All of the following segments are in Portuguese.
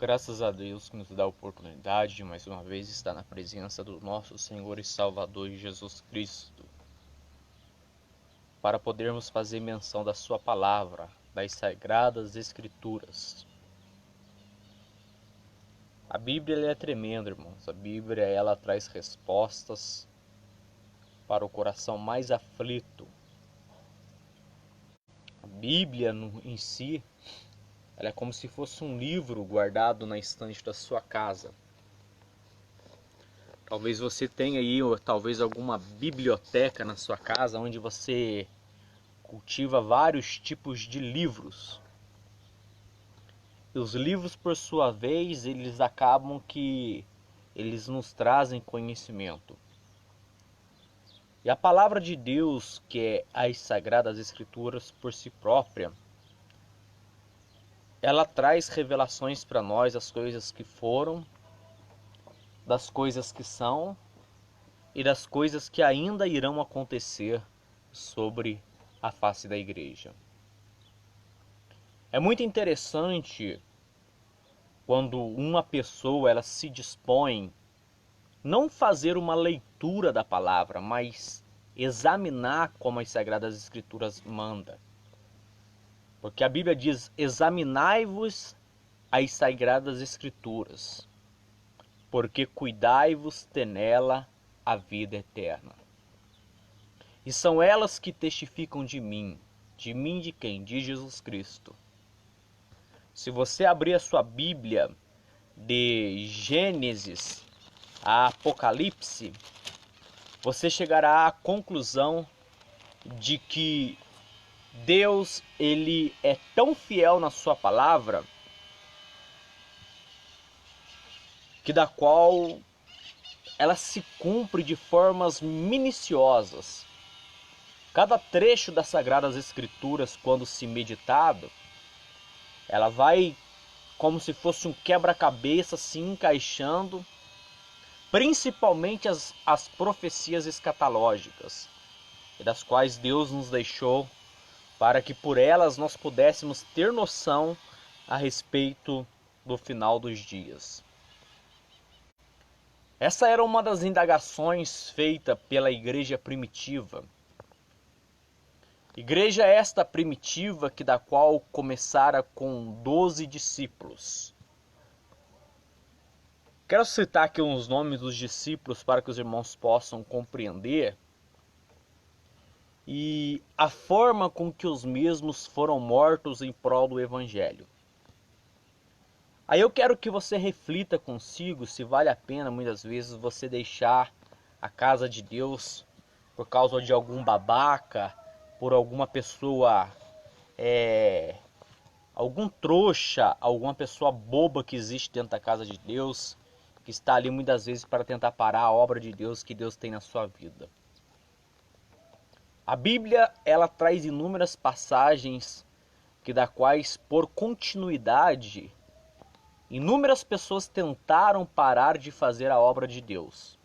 Graças a Deus que nos dá a oportunidade de mais uma vez estar na presença do nosso Senhor e Salvador Jesus Cristo, para podermos fazer menção da sua palavra, das sagradas escrituras. A Bíblia é tremenda, irmãos. A Bíblia ela traz respostas para o coração mais aflito. A Bíblia em si, ela é como se fosse um livro guardado na estante da sua casa. Talvez você tenha aí, ou talvez alguma biblioteca na sua casa, onde você cultiva vários tipos de livros. E os livros, por sua vez, eles acabam que eles nos trazem conhecimento. E a palavra de Deus, que é as Sagradas Escrituras por si própria, ela traz revelações para nós das coisas que foram, das coisas que são e das coisas que ainda irão acontecer sobre a face da igreja. É muito interessante quando uma pessoa ela se dispõe não fazer uma leitura da palavra, mas examinar como as Sagradas Escrituras mandam. Porque a Bíblia diz: examinai-vos as Sagradas Escrituras, porque cuidai-vos ter nela a vida eterna. E são elas que testificam de mim de quem? De Jesus Cristo. Se você abrir a sua Bíblia de Gênesis a Apocalipse, você chegará à conclusão de que Deus ele é tão fiel na sua palavra que da qual ela se cumpre de formas minuciosas. Cada trecho das Sagradas Escrituras, quando se meditado, ela vai como se fosse um quebra-cabeça se encaixando, principalmente as profecias escatológicas, das quais Deus nos deixou para que por elas nós pudéssemos ter noção a respeito do final dos dias. Essa era uma das indagações feita pela igreja primitiva. Igreja esta primitiva que da qual começara com 12 discípulos. Quero citar aqui uns nomes dos discípulos para que os irmãos possam compreender e a forma com que os mesmos foram mortos em prol do Evangelho. Aí eu quero que você reflita consigo se vale a pena muitas vezes você deixar a casa de Deus por causa de algum babaca, por alguma pessoa, algum trouxa, alguma pessoa boba que existe dentro da casa de Deus, que está ali muitas vezes para tentar parar a obra de Deus que Deus tem na sua vida. A Bíblia, ela traz inúmeras passagens que da quais, por continuidade, inúmeras pessoas tentaram parar de fazer a obra de Deus.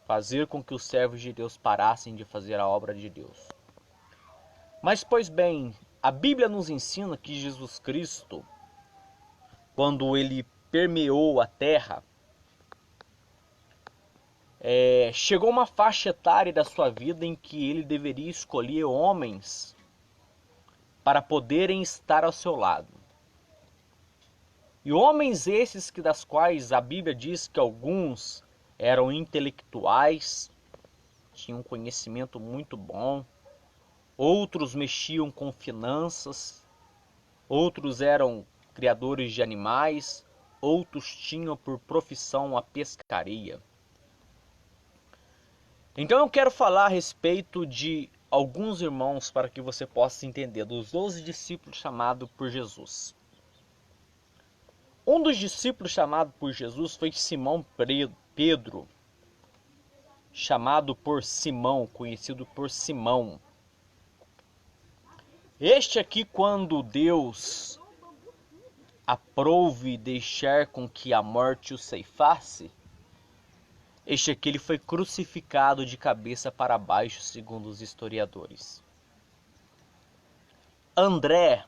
Fazer com que os servos de Deus parassem de fazer a obra de Deus. Mas, pois bem, a Bíblia nos ensina que Jesus Cristo, quando ele permeou a terra, chegou uma faixa etária da sua vida em que ele deveria escolher homens para poderem estar ao seu lado. E homens esses que das quais a Bíblia diz que alguns eram intelectuais, tinham um conhecimento muito bom, outros mexiam com finanças, outros eram criadores de animais, outros tinham por profissão a pescaria. Então eu quero falar a respeito de alguns irmãos para que você possa entender dos 12 discípulos chamados por Jesus. Um dos discípulos chamado por Jesus foi Simão Pedro, chamado por Simão, conhecido por Simão. Este aqui, quando Deus aprouve deixar com que a morte o ceifasse, este aqui ele foi crucificado de cabeça para baixo, segundo os historiadores. André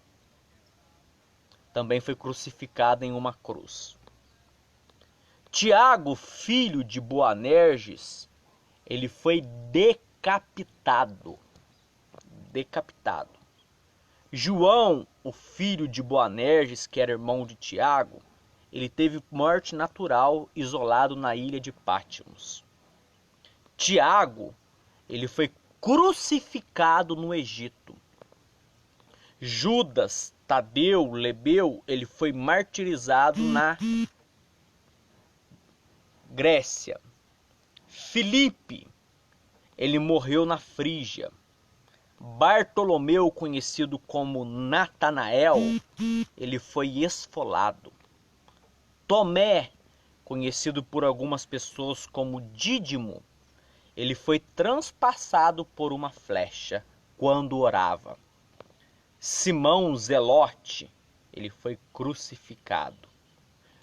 também foi crucificado em uma cruz. Tiago, filho de Boanerges, ele foi decapitado. João, o filho de Boanerges, que era irmão de Tiago, ele teve morte natural isolado na ilha de Pátimos. Tiago, ele foi crucificado no Egito. Judas, Tadeu, Lebeu, ele foi martirizado na Grécia. Filipe, ele morreu na Frígia. Bartolomeu, conhecido como Natanael, ele foi esfolado. Tomé, conhecido por algumas pessoas como Dídimo, ele foi transpassado por uma flecha quando orava. Simão Zelote, ele foi crucificado.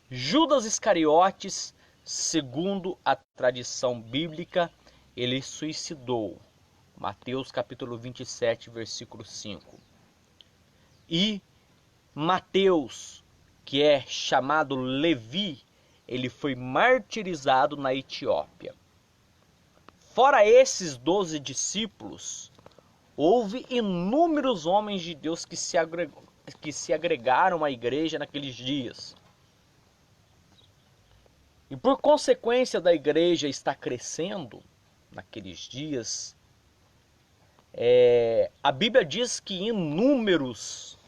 Judas Iscariotes, segundo a tradição bíblica, ele suicidou. Mateus capítulo 27, versículo 5. E Mateus, que é chamado Levi, ele foi martirizado na Etiópia. Fora esses 12 discípulos, houve inúmeros homens de Deus que se agregaram à igreja naqueles dias. E por consequência da igreja estar crescendo naqueles dias, a Bíblia diz que inúmeros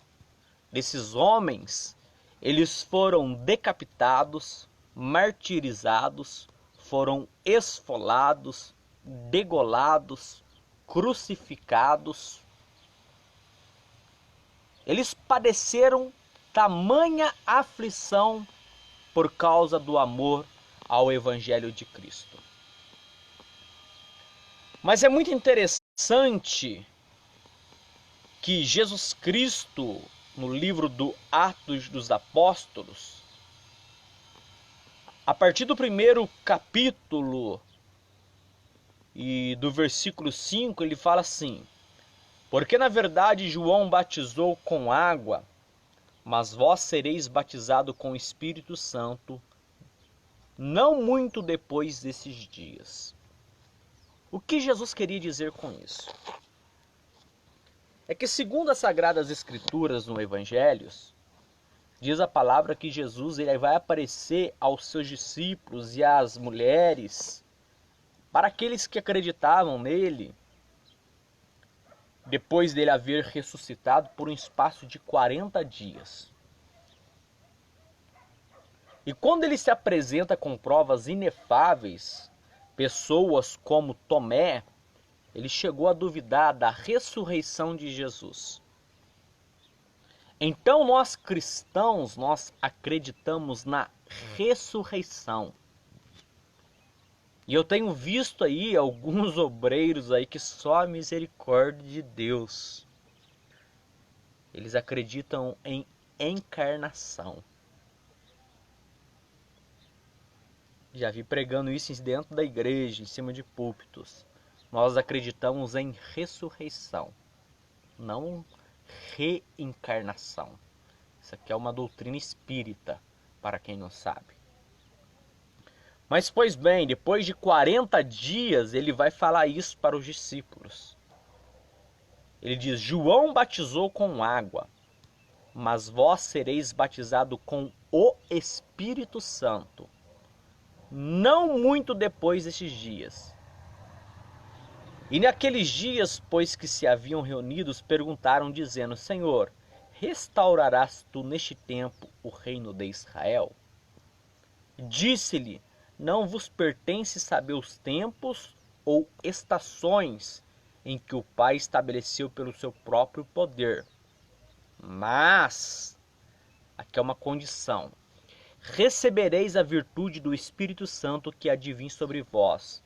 desses homens, eles foram decapitados, martirizados, foram esfolados, degolados, crucificados. Eles padeceram tamanha aflição por causa do amor ao Evangelho de Cristo. Mas é muito interessante que Jesus Cristo, no livro do Atos dos Apóstolos, a partir do primeiro capítulo e do versículo 5, ele fala assim: porque na verdade João batizou com água, mas vós sereis batizado com o Espírito Santo não muito depois desses dias. O que Jesus queria dizer com isso? É que segundo as Sagradas Escrituras no Evangelhos, diz a palavra que Jesus ele vai aparecer aos seus discípulos e às mulheres, para aqueles que acreditavam nele, depois dele haver ressuscitado por um espaço de 40 dias. E quando ele se apresenta com provas inefáveis, pessoas como Tomé, ele chegou a duvidar da ressurreição de Jesus. Então nós cristãos, nós acreditamos na ressurreição. E eu tenho visto aí alguns obreiros aí que só a misericórdia de Deus. Eles acreditam em encarnação. Já vi pregando isso dentro da igreja, em cima de púlpitos. Nós acreditamos em ressurreição, não reencarnação. Isso aqui é uma doutrina espírita, para quem não sabe. Mas, pois bem, depois de 40 dias, ele vai falar isso para os discípulos. Ele diz: João batizou com água, mas vós sereis batizados com o Espírito Santo, não muito depois destes dias. E naqueles dias, pois que se haviam reunidos, perguntaram, dizendo: Senhor, restaurarás tu neste tempo o reino de Israel? Disse-lhe: não vos pertence saber os tempos ou estações em que o Pai estabeleceu pelo seu próprio poder. Mas, aqui é uma condição: recebereis a virtude do Espírito Santo que há de vir sobre vós,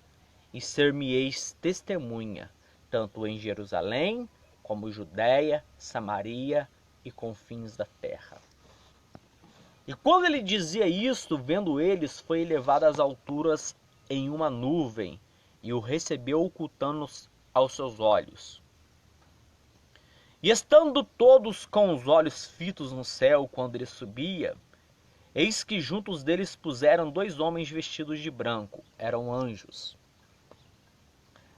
e ser-me-eis testemunha, tanto em Jerusalém, como Judeia, Samaria e confins da terra. E quando ele dizia isto, vendo eles, foi elevado às alturas em uma nuvem, e o recebeu ocultando aos seus olhos. E estando todos com os olhos fitos no céu quando ele subia, eis que juntos deles puseram 2 homens vestidos de branco, eram anjos,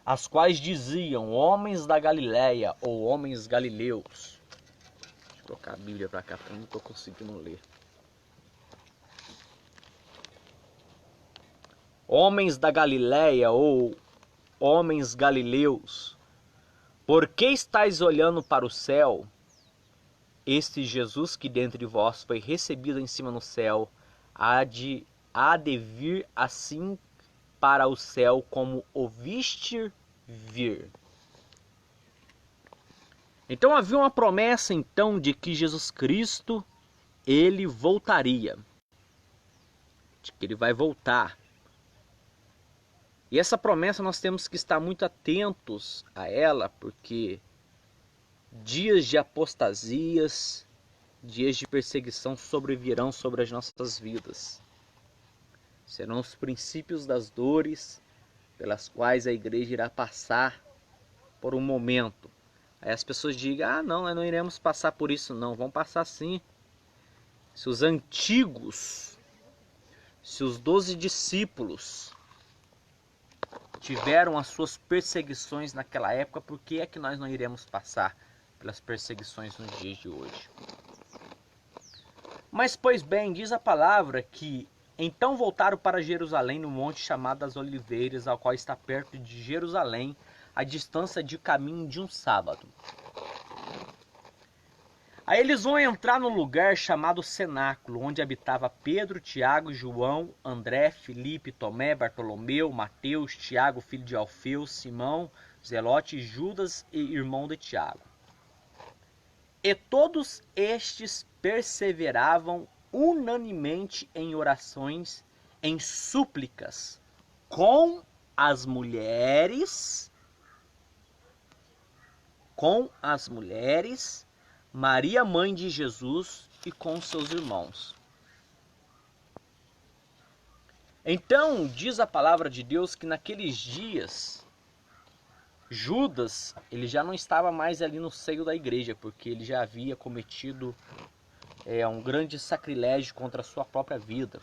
as quais diziam: homens da Galileia, ou homens galileus. Deixa eu colocar a Bíblia para cá, porque eu não estou conseguindo ler. Homens da Galileia, ou homens galileus, por que estáis olhando para o céu? Este Jesus que dentre vós foi recebido em cima no céu, há de vir assim para o céu como o viste vir. Então havia uma promessa então de que Jesus Cristo, ele voltaria, de que ele vai voltar. E essa promessa nós temos que estar muito atentos a ela, porque dias de apostasias, dias de perseguição sobrevirão sobre as nossas vidas. Serão os princípios das dores pelas quais a igreja irá passar por um momento. Aí as pessoas digam: ah, não, nós não iremos passar por isso não. Vão passar sim. Se os antigos, se os 12 discípulos tiveram as suas perseguições naquela época, por que é que nós não iremos passar pelas perseguições nos dias de hoje? Mas, pois bem, diz a palavra que então voltaram para Jerusalém, no monte chamado das Oliveiras, ao qual está perto de Jerusalém, a distância de caminho de um sábado. Aí eles vão entrar no lugar chamado Cenáculo, onde habitava Pedro, Tiago, João, André, Filipe, Tomé, Bartolomeu, Mateus, Tiago, filho de Alfeu, Simão, Zelote, Judas e irmão de Tiago. E todos estes perseveravam unanimemente em orações, em súplicas, com as mulheres, Maria, mãe de Jesus, e com seus irmãos. Então, diz a palavra de Deus que naqueles dias, Judas, ele já não estava mais ali no seio da igreja, porque ele já havia cometido um grande sacrilégio contra a sua própria vida,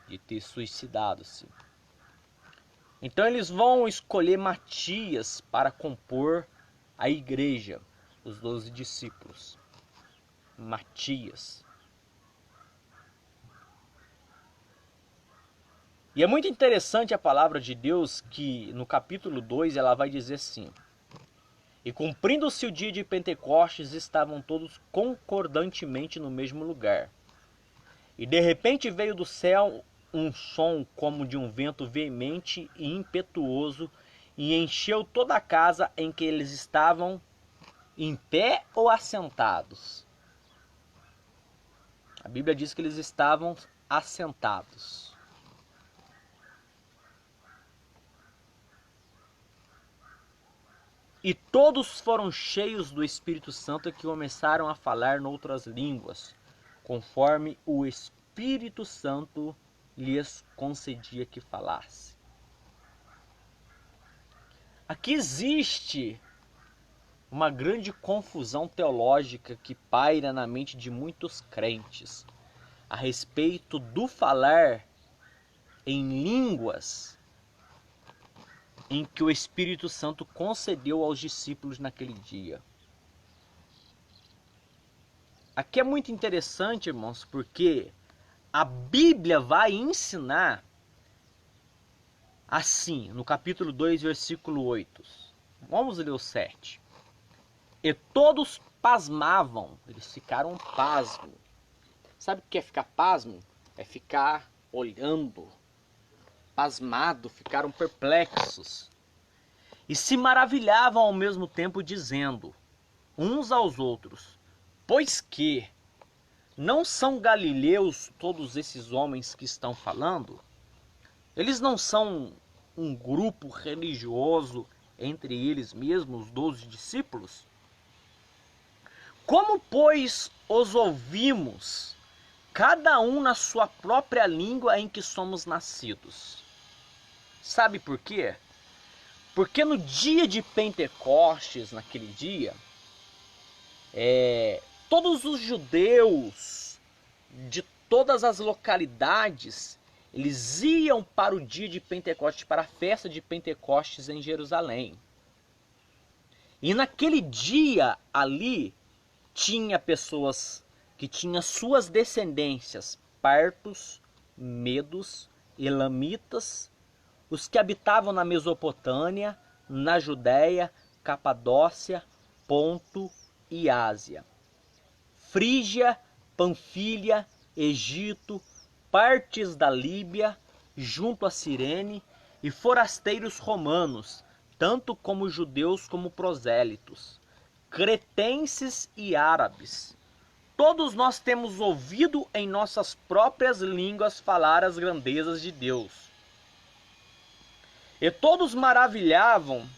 de ter suicidado-se. Então eles vão escolher Matias para compor a igreja, os 12 discípulos. Matias. E é muito interessante a palavra de Deus que no capítulo 2 ela vai dizer assim: e cumprindo-se o dia de Pentecostes, estavam todos concordantemente no mesmo lugar. E de repente veio do céu um som como de um vento veemente e impetuoso, e encheu toda a casa em que eles estavam, em pé ou assentados. A Bíblia diz que eles estavam assentados. E todos foram cheios do Espírito Santo, que começaram a falar noutras línguas, conforme o Espírito Santo lhes concedia que falasse. Aqui existe uma grande confusão teológica que paira na mente de muitos crentes a respeito do falar em línguas em que o Espírito Santo concedeu aos discípulos naquele dia. Aqui é muito interessante, irmãos, porque a Bíblia vai ensinar assim, no capítulo 2, versículo 8. Vamos ler o 7. E todos pasmavam, eles ficaram pasmos. Sabe o que é ficar pasmo? É ficar olhando, pasmado, ficaram perplexos. E se maravilhavam ao mesmo tempo, dizendo uns aos outros: pois que não são galileus todos esses homens que estão falando? Eles não são um grupo religioso entre eles mesmos, os 12 discípulos? Como, pois, os ouvimos, cada um na sua própria língua em que somos nascidos? Sabe por quê? Porque no dia de Pentecostes, naquele dia, Todos os judeus de todas as localidades, eles iam para o dia de Pentecostes, para a festa de Pentecostes em Jerusalém. E naquele dia ali, tinha pessoas que tinham suas descendências, partos, medos, elamitas, os que habitavam na Mesopotâmia, na Judéia, Capadócia, Ponto e Ásia, Frígia, Panfilha, Egito, partes da Líbia, junto a Cirene, e forasteiros romanos, tanto como judeus como prosélitos, cretenses e árabes. Todos nós temos ouvido em nossas próprias línguas falar as grandezas de Deus. E todos maravilhavam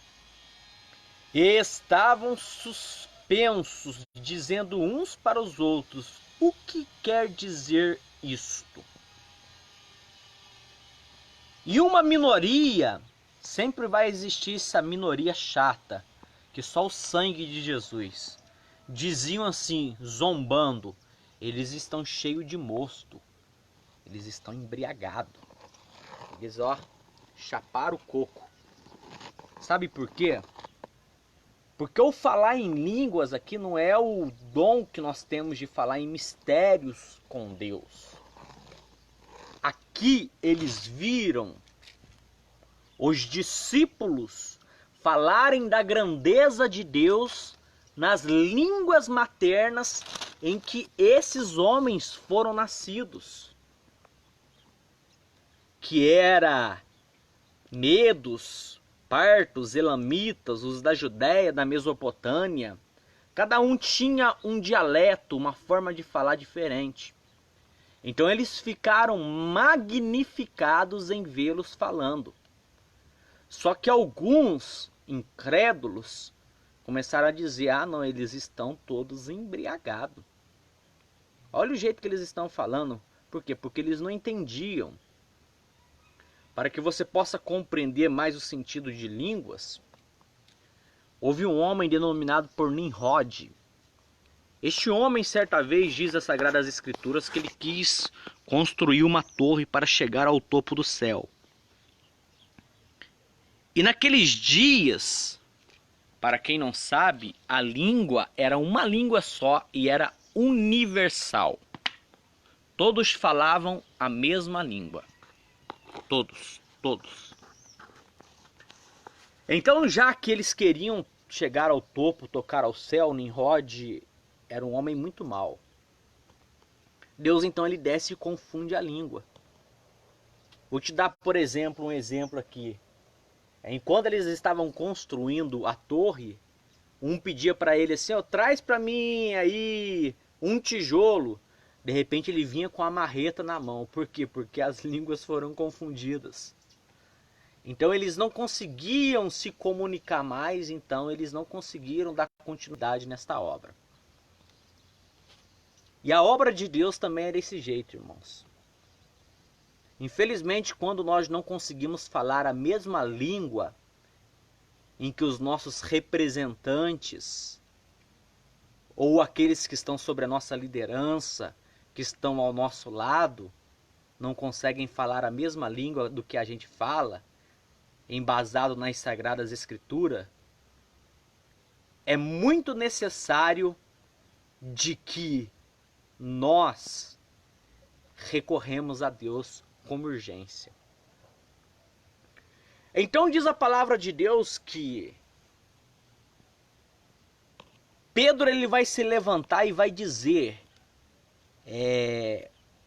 e estavam suspensos, dizendo uns para os outros: o que quer dizer isto? E uma minoria, sempre vai existir essa minoria chata, que só o sangue de Jesus. Diziam assim, zombando: eles estão cheios de mosto, eles estão embriagados. Eles, chaparam o coco. Sabe por quê? Porque o falar em línguas aqui não é o dom que nós temos de falar em mistérios com Deus. Aqui eles viram os discípulos falarem da grandeza de Deus nas línguas maternas em que esses homens foram nascidos, que era medos, partos, elamitas, os da Judéia, da Mesopotâmia. Cada um tinha um dialeto, uma forma de falar diferente. Então eles ficaram magnificados em vê-los falando. Só que alguns incrédulos começaram a dizer: ah não, eles estão todos embriagados. Olha o jeito que eles estão falando. Por quê? Porque eles não entendiam. Para que você possa compreender mais o sentido de línguas, houve um homem denominado por Nimrod. Este homem, certa vez, diz as Sagradas Escrituras que ele quis construir uma torre para chegar ao topo do céu. E naqueles dias, para quem não sabe, a língua era uma língua só e era universal. Todos falavam a mesma língua. Todos. Então, já que eles queriam chegar ao topo, tocar ao céu, Nimrod era um homem muito mau. Deus então ele desce e confunde a língua. Vou te dar, por exemplo, um exemplo aqui. Enquanto eles estavam construindo a torre, um pedia para ele assim: traz para mim aí um tijolo. De repente ele vinha com a marreta na mão. Por quê? Porque as línguas foram confundidas. Então eles não conseguiam se comunicar mais, então eles não conseguiram dar continuidade nesta obra. E a obra de Deus também é desse jeito, irmãos. Infelizmente, quando nós não conseguimos falar a mesma língua em que os nossos representantes ou aqueles que estão sobre a nossa liderança, que estão ao nosso lado, não conseguem falar a mesma língua do que a gente fala, embasado nas Sagradas Escrituras, é muito necessário de que nós recorremos a Deus com urgência. Então diz a palavra de Deus que Pedro ele vai se levantar e vai dizer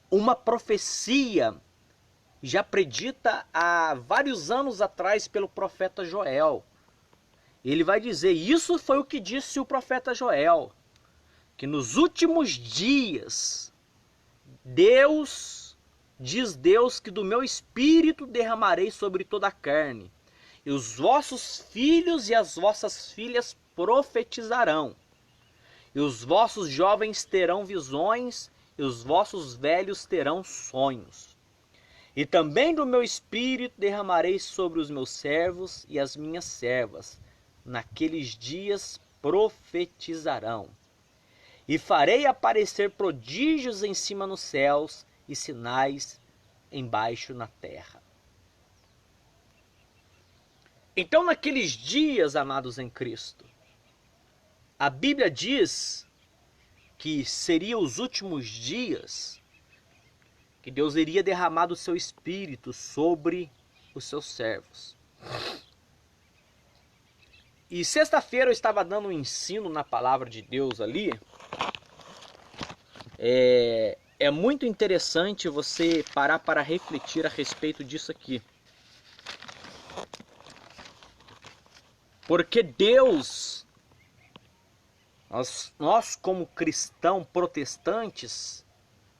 uma profecia já predita há vários anos atrás pelo profeta Joel. Ele vai dizer: isso foi o que disse o profeta Joel, que nos últimos dias diz Deus que do meu espírito derramarei sobre toda a carne, e os vossos filhos e as vossas filhas profetizarão, e os vossos jovens terão visões, e os vossos velhos terão sonhos. E também do meu espírito derramarei sobre os meus servos e as minhas servas. Naqueles dias profetizarão. E farei aparecer prodígios em cima nos céus e sinais embaixo na terra. Então, naqueles dias, amados em Cristo, a Bíblia diz que seriam os últimos dias, que Deus iria derramar do seu Espírito sobre os seus servos. E sexta-feira eu estava dando um ensino na palavra de Deus ali. É muito interessante você parar para refletir a respeito disso aqui. Porque Deus, nós como cristãos protestantes,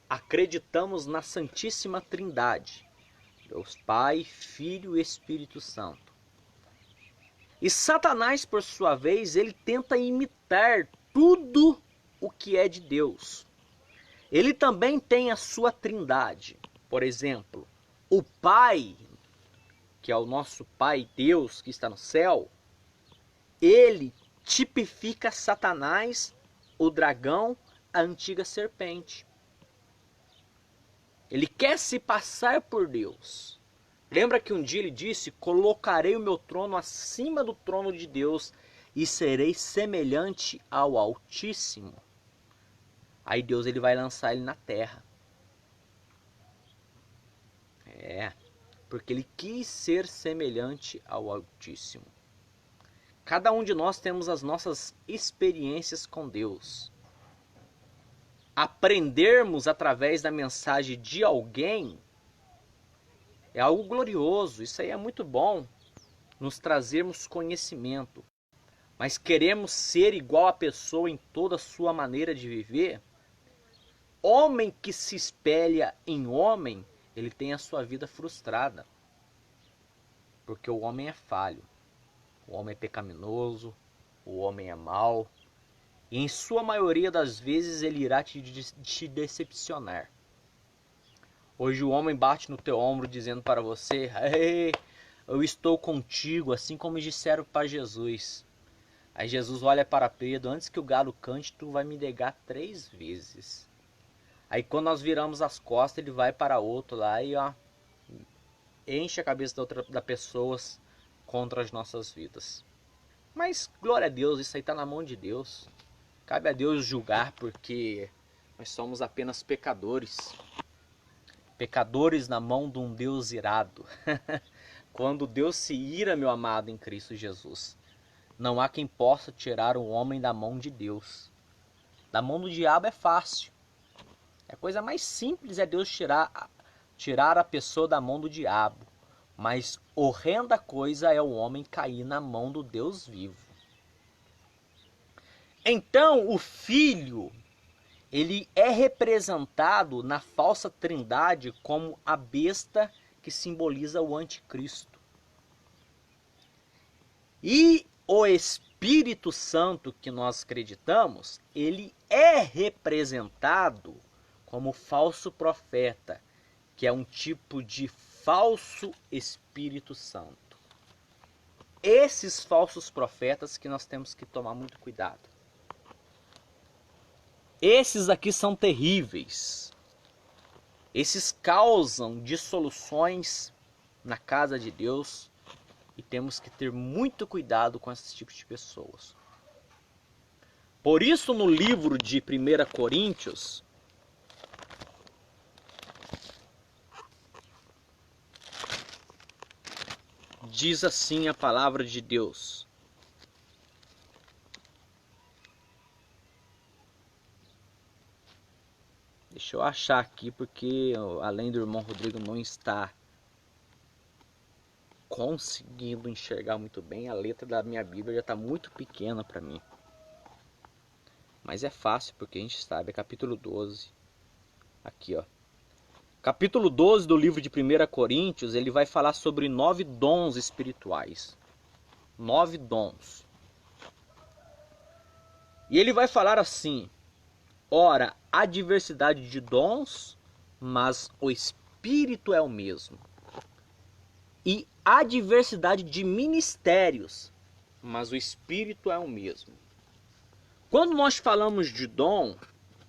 acreditamos na Santíssima Trindade. Deus Pai, Filho e Espírito Santo. E Satanás, por sua vez, ele tenta imitar tudo o que é de Deus. Ele também tem a sua trindade. Por exemplo, o Pai, que é o nosso Pai Deus que está no céu, ele tipifica Satanás, o dragão, a antiga serpente. Ele quer se passar por Deus. Lembra que um dia ele disse: colocarei o meu trono acima do trono de Deus e serei semelhante ao Altíssimo. Aí Deus ele vai lançar ele na terra. Porque ele quis ser semelhante ao Altíssimo. Cada um de nós temos as nossas experiências com Deus. Aprendermos através da mensagem de alguém é algo glorioso. Isso aí é muito bom, nos trazermos conhecimento. Mas queremos ser igual a pessoa em toda a sua maneira de viver? Homem que se espelha em homem, ele tem a sua vida frustrada. Porque o homem é falho. O homem é pecaminoso, o homem é mau. E em sua maioria das vezes ele irá te decepcionar. Hoje o homem bate no teu ombro dizendo para você: ei, eu estou contigo, assim como disseram para Jesus. Aí Jesus olha para Pedro: antes que o galo cante, tu vai me negar 3 vezes. Aí quando nós viramos as costas, ele vai para outro lá e enche a cabeça da pessoas contra as nossas vidas. Mas glória a Deus, isso aí está na mão de Deus. Cabe a Deus julgar, porque nós somos apenas pecadores. Pecadores na mão de um Deus irado. Quando Deus se ira, meu amado, em Cristo Jesus, não há quem possa tirar o homem da mão de Deus. Da mão do diabo é fácil. A coisa mais simples é Deus tirar a pessoa da mão do diabo. Mas horrenda coisa é o homem cair na mão do Deus vivo. Então o Filho, ele é representado na falsa trindade como a besta que simboliza o anticristo. E o Espírito Santo que nós acreditamos, ele é representado como falso profeta, que é um tipo de falso Espírito Santo. Esses falsos profetas que nós temos que tomar muito cuidado. Esses aqui são terríveis. Esses causam dissoluções na casa de Deus e temos que ter muito cuidado com esses tipos de pessoas. Por isso, no livro de 1 Coríntios, diz assim a palavra de Deus: deixa eu achar aqui, porque além do irmão Rodrigo não está conseguindo enxergar muito bem, a letra da minha Bíblia já está muito pequena para mim. Mas é fácil, porque a gente sabe, é capítulo 12. Aqui, ó. Capítulo 12 do livro de 1 Coríntios, ele vai falar sobre 9 dons espirituais. 9 dons. E ele vai falar assim: ora, há diversidade de dons, mas o Espírito é o mesmo. E há diversidade de ministérios, mas o Espírito é o mesmo. Quando nós falamos de dom,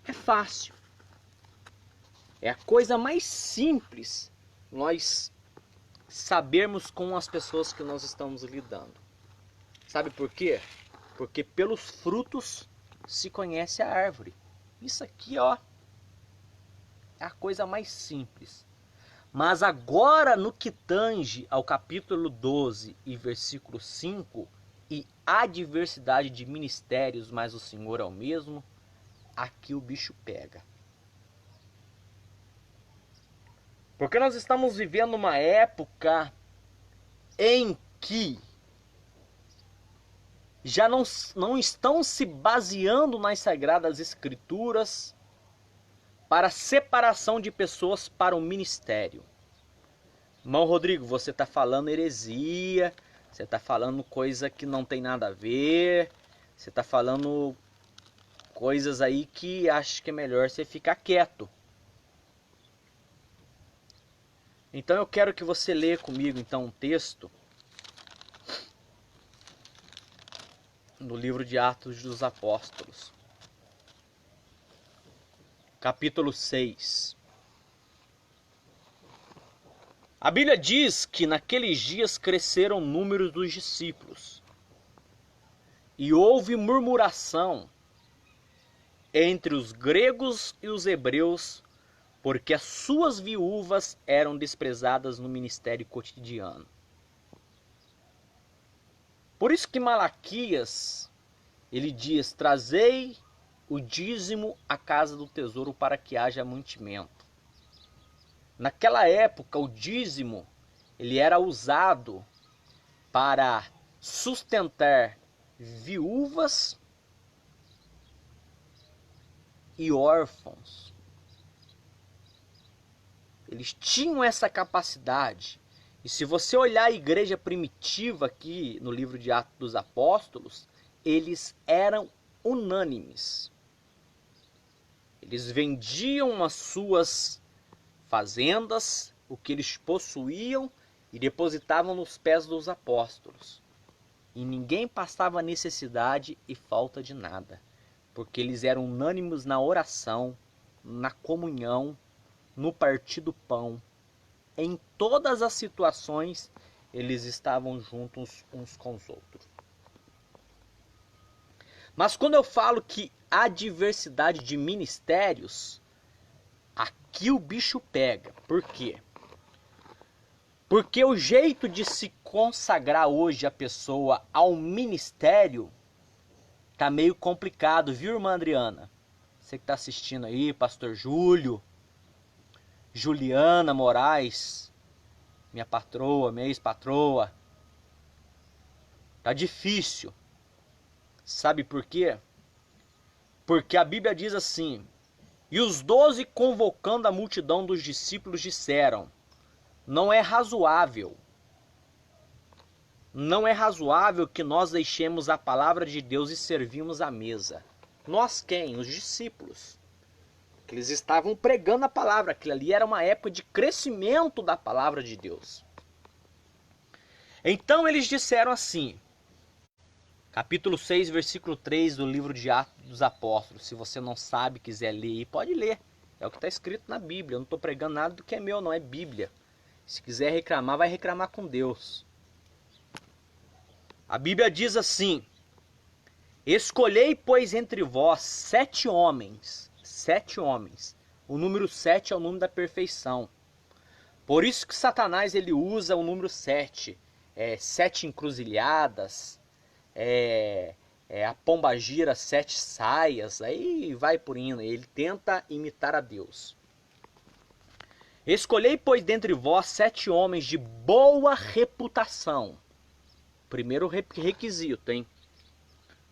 é fácil. É a coisa mais simples nós sabermos com as pessoas que nós estamos lidando. Sabe por quê? Porque pelos frutos se conhece a árvore. Isso aqui, ó, é a coisa mais simples. Mas agora, no que tange ao capítulo 12 e versículo 5, e a diversidade de ministérios, mas o Senhor é o mesmo, aqui o bicho pega. Porque nós estamos vivendo uma época em que já não estão se baseando nas Sagradas Escrituras para a separação de pessoas para o ministério. Irmão Rodrigo, você está falando heresia, você está falando coisa que não tem nada a ver, você está falando coisas aí que acho que é melhor você ficar quieto. Então eu quero que você leia comigo então um texto no livro de Atos dos Apóstolos, capítulo 6. A Bíblia diz que naqueles dias cresceram o número dos discípulos e houve murmuração entre os gregos e os hebreus, porque as suas viúvas eram desprezadas no ministério cotidiano. Por isso que Malaquias, ele diz: trazei o dízimo à casa do tesouro para que haja mantimento. Naquela época, o dízimo ele era usado para sustentar viúvas e órfãos. Eles tinham essa capacidade. E se você olhar a igreja primitiva aqui no livro de Atos dos Apóstolos, eles eram unânimes. Eles vendiam as suas fazendas, o que eles possuíam, e depositavam nos pés dos apóstolos. E ninguém passava necessidade e falta de nada, porque eles eram unânimes na oração, na comunhão, no partir do pão. Em todas as situações, eles estavam juntos uns com os outros. Mas quando eu falo que há diversidade de ministérios, aqui o bicho pega. Por quê? Porque o jeito de se consagrar hoje a pessoa ao ministério tá meio complicado, viu, irmã Adriana? Você que tá assistindo aí, pastor Júlio, Juliana Moraes, minha patroa, minha ex-patroa. Tá difícil. Sabe por quê? Porque a Bíblia diz assim: e os 12, convocando a multidão dos discípulos, disseram: não é razoável que nós deixemos a palavra de Deus e servimos a mesa. Nós quem? Os discípulos. Que eles estavam pregando a palavra. Aquilo ali era uma época de crescimento da palavra de Deus. Então eles disseram assim, capítulo 6, versículo 3 do livro de Atos dos Apóstolos. Se você não sabe, quiser ler, pode ler. É o que está escrito na Bíblia. Eu não estou pregando nada do que é meu, não é Bíblia. Se quiser reclamar, vai reclamar com Deus. A Bíblia diz assim: escolhei, pois, entre vós 7 homens. 7 homens. O número 7 é o número da perfeição. Por isso que Satanás ele usa o número 7. 7 encruzilhadas. A pombagira 7 saias. Aí vai por indo. Ele tenta imitar a Deus. Escolhei, pois, dentre vós 7 homens de boa reputação. Primeiro requisito, hein?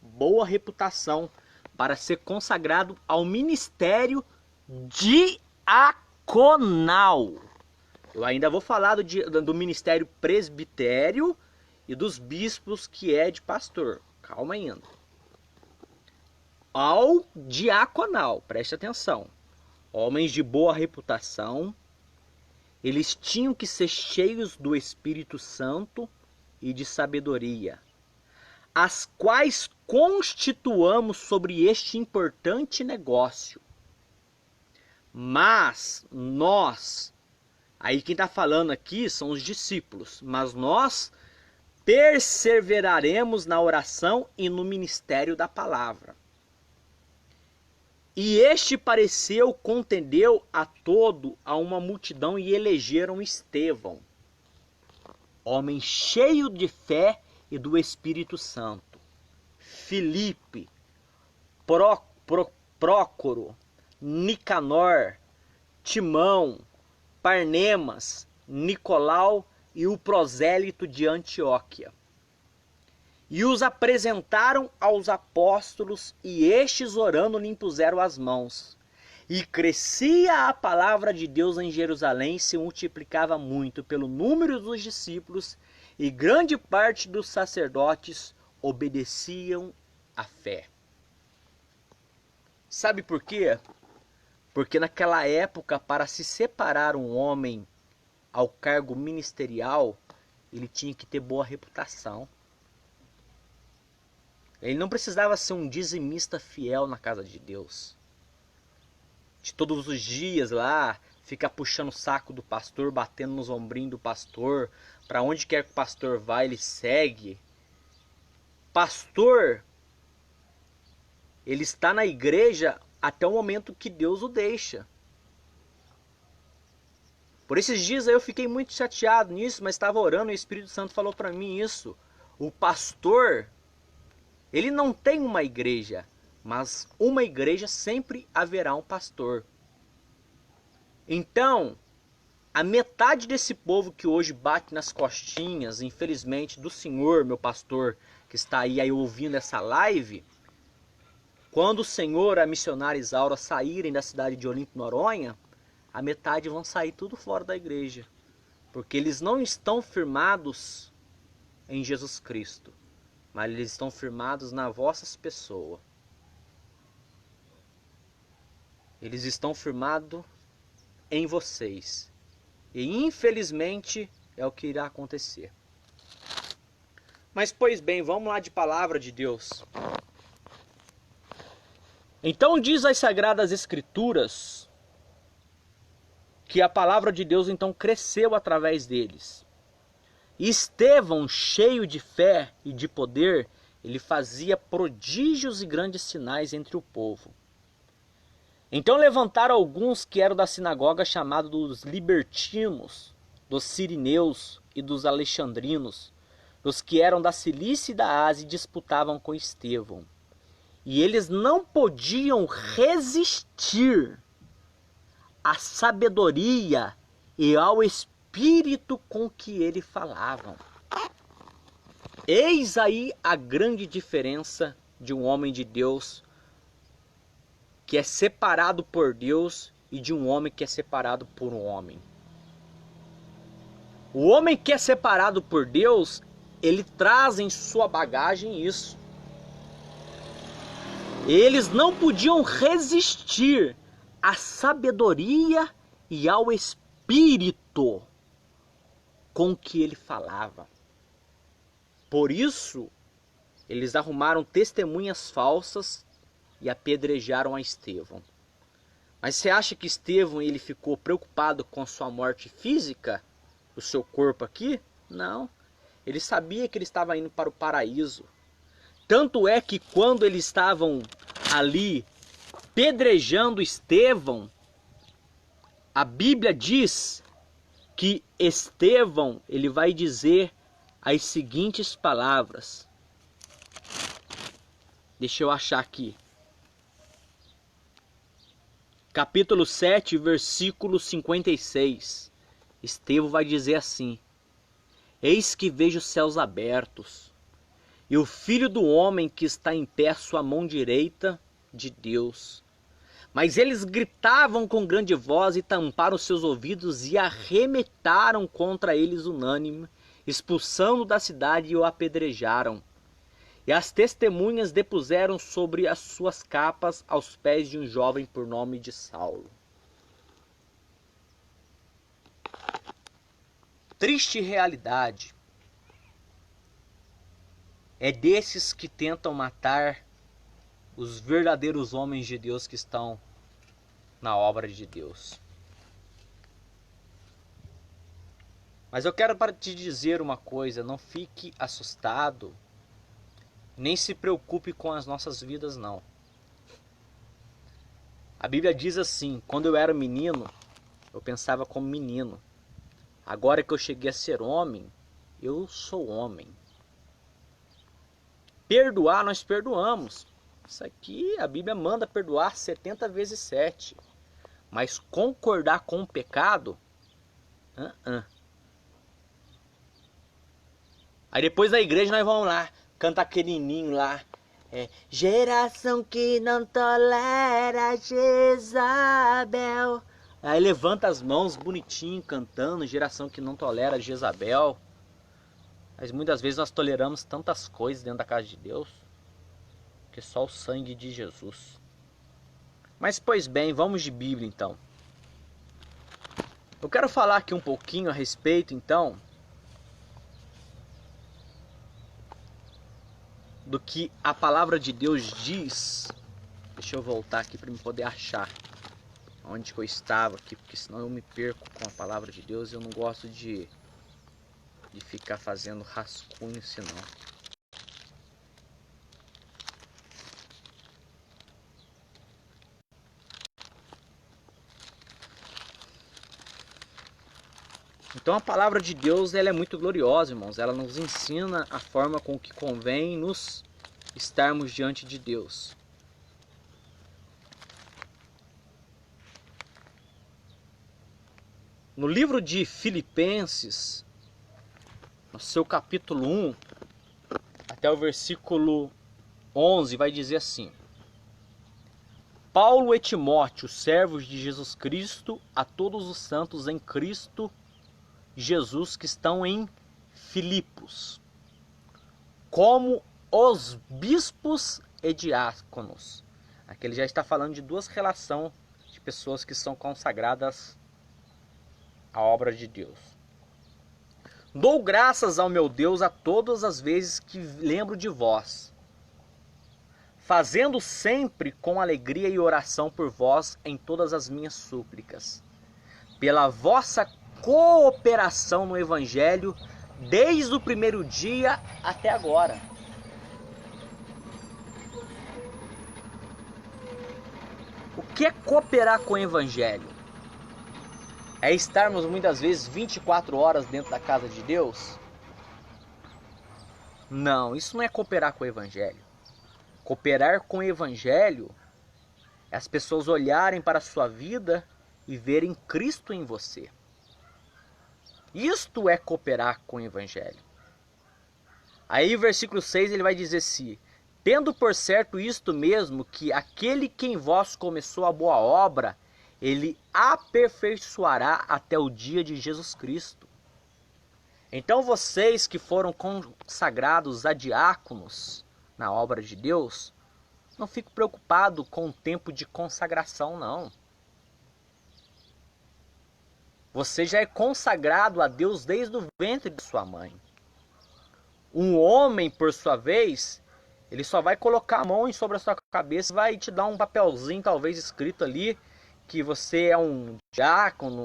Boa reputação para ser consagrado ao ministério diaconal. Eu ainda vou falar do ministério presbitério e dos bispos, que é de pastor. Calma ainda. Ao diaconal, preste atenção. Homens de boa reputação, eles tinham que ser cheios do Espírito Santo e de sabedoria, as quais constituamos sobre este importante negócio. Mas nós, aí quem está falando aqui são os discípulos, mas nós perseveraremos na oração e no ministério da palavra. E este pareceu contendeu a uma multidão e elegeram Estevão, homem cheio de fé e do Espírito Santo, Filipe, Prócoro, Nicanor, Timão, Parmenas, Nicolau e o prosélito de Antioquia. E os apresentaram aos apóstolos, e estes, orando, lhe impuseram as mãos. E crescia a palavra de Deus em Jerusalém, e se multiplicava muito pelo número dos discípulos, e grande parte dos sacerdotes obedeciam à fé. Sabe por quê? Porque naquela época, para se separar um homem ao cargo ministerial, ele tinha que ter boa reputação. Ele não precisava ser um dizimista fiel na casa de Deus, de todos os dias lá, ficar puxando o saco do pastor, batendo nos ombrinhos do pastor, para onde quer que o pastor vá, ele segue. Pastor, ele está na igreja até o momento que Deus o deixa. Por esses dias aí eu fiquei muito chateado nisso, mas estava orando e o Espírito Santo falou para mim isso. O pastor, ele não tem uma igreja, mas uma igreja sempre haverá um pastor. Então, a metade desse povo que hoje bate nas costinhas, infelizmente, do Senhor, meu pastor, que está aí ouvindo essa live, quando o Senhor, a missionária Isaura, saírem da cidade de Olinto, Noronha, a metade vão sair tudo fora da igreja, porque eles não estão firmados em Jesus Cristo, mas eles estão firmados nas vossas pessoas. Eles estão firmados em vocês. E infelizmente é o que irá acontecer. Mas pois bem, vamos lá de palavra de Deus. Então diz as Sagradas Escrituras que a palavra de Deus então cresceu através deles. Estevão, cheio de fé e de poder, ele fazia prodígios e grandes sinais entre o povo. Então levantaram alguns que eram da sinagoga chamada dos libertinos, dos sirineus e dos alexandrinos, dos que eram da Cilícia e da Ásia, e disputavam com Estevão. E eles não podiam resistir à sabedoria e ao espírito com que ele falavam. Eis aí a grande diferença de um homem de Deus que é separado por Deus e de um homem que é separado por um homem. O homem que é separado por Deus, ele traz em sua bagagem isso. Eles não podiam resistir à sabedoria e ao espírito com que ele falava. Por isso, eles arrumaram testemunhas falsas e apedrejaram a Estevão. Mas você acha que Estevão ele ficou preocupado com a sua morte física? O seu corpo aqui? Não. Ele sabia que ele estava indo para o paraíso. Tanto é que quando eles estavam ali pedrejando Estevão, a Bíblia diz que Estevão ele vai dizer as seguintes palavras. Deixa eu achar aqui. Capítulo 7, versículo 56. Estevão vai dizer assim: Eis que vejo os céus abertos, e o Filho do Homem que está em pé à sua mão direita de Deus. Mas eles gritavam com grande voz e tamparam seus ouvidos e arremetaram contra eles unânime, expulsando da cidade e o apedrejaram. E as testemunhas depuseram sobre as suas capas aos pés de um jovem por nome de Saulo. Triste realidade. É desses que tentam matar os verdadeiros homens de Deus que estão na obra de Deus. Mas eu quero para te dizer uma coisa, não fique assustado, nem se preocupe com as nossas vidas não. A Bíblia diz assim, quando eu era menino, eu pensava como menino. Agora que eu cheguei a ser homem, eu sou homem. Perdoar, nós perdoamos. Isso aqui, a Bíblia manda perdoar 70 vezes 7. Mas concordar com o pecado, Aí depois da igreja nós vamos lá, cantar aquele hininho lá. Geração que não tolera Jezabel. Aí levanta as mãos bonitinho, cantando, geração que não tolera Jezabel. Mas muitas vezes nós toleramos tantas coisas dentro da casa de Deus, que só o sangue de Jesus. Mas pois bem, vamos de Bíblia então. Eu quero falar aqui um pouquinho a respeito então do que a palavra de Deus diz. Deixa eu voltar aqui para me poder achar onde que eu estava aqui, porque senão eu me perco com a palavra de Deus e eu não gosto de ficar fazendo rascunho senão. Então a palavra de Deus ela é muito gloriosa, irmãos. Ela nos ensina a forma com que convém nos estarmos diante de Deus. No livro de Filipenses, no seu capítulo 1, até o versículo 11, vai dizer assim: Paulo e Timóteo, servos de Jesus Cristo, a todos os santos em Cristo Jesus que estão em Filipos, como os bispos e diáconos. Aqui ele já está falando de duas relações de pessoas que são consagradas à obra de Deus. Dou graças ao meu Deus a todas as vezes que lembro de vós, fazendo sempre com alegria e oração por vós em todas as minhas súplicas, pela vossa cooperação no Evangelho, desde o primeiro dia até agora. O que é cooperar com o Evangelho? É estarmos muitas vezes 24 horas dentro da casa de Deus? Não, isso não é cooperar com o Evangelho. Cooperar com o Evangelho é as pessoas olharem para a sua vida e verem Cristo em você. Isto é cooperar com o Evangelho. Aí o versículo 6 ele vai dizer assim: tendo por certo isto mesmo, que aquele que em vós começou a boa obra, ele aperfeiçoará até o dia de Jesus Cristo. Então vocês que foram consagrados a diáconos na obra de Deus, não fiquem preocupados com o tempo de consagração não. Você já é consagrado a Deus desde o ventre de sua mãe. Um homem, por sua vez, ele só vai colocar a mão sobre a sua cabeça e vai te dar um papelzinho, talvez escrito ali, que você é um diácono,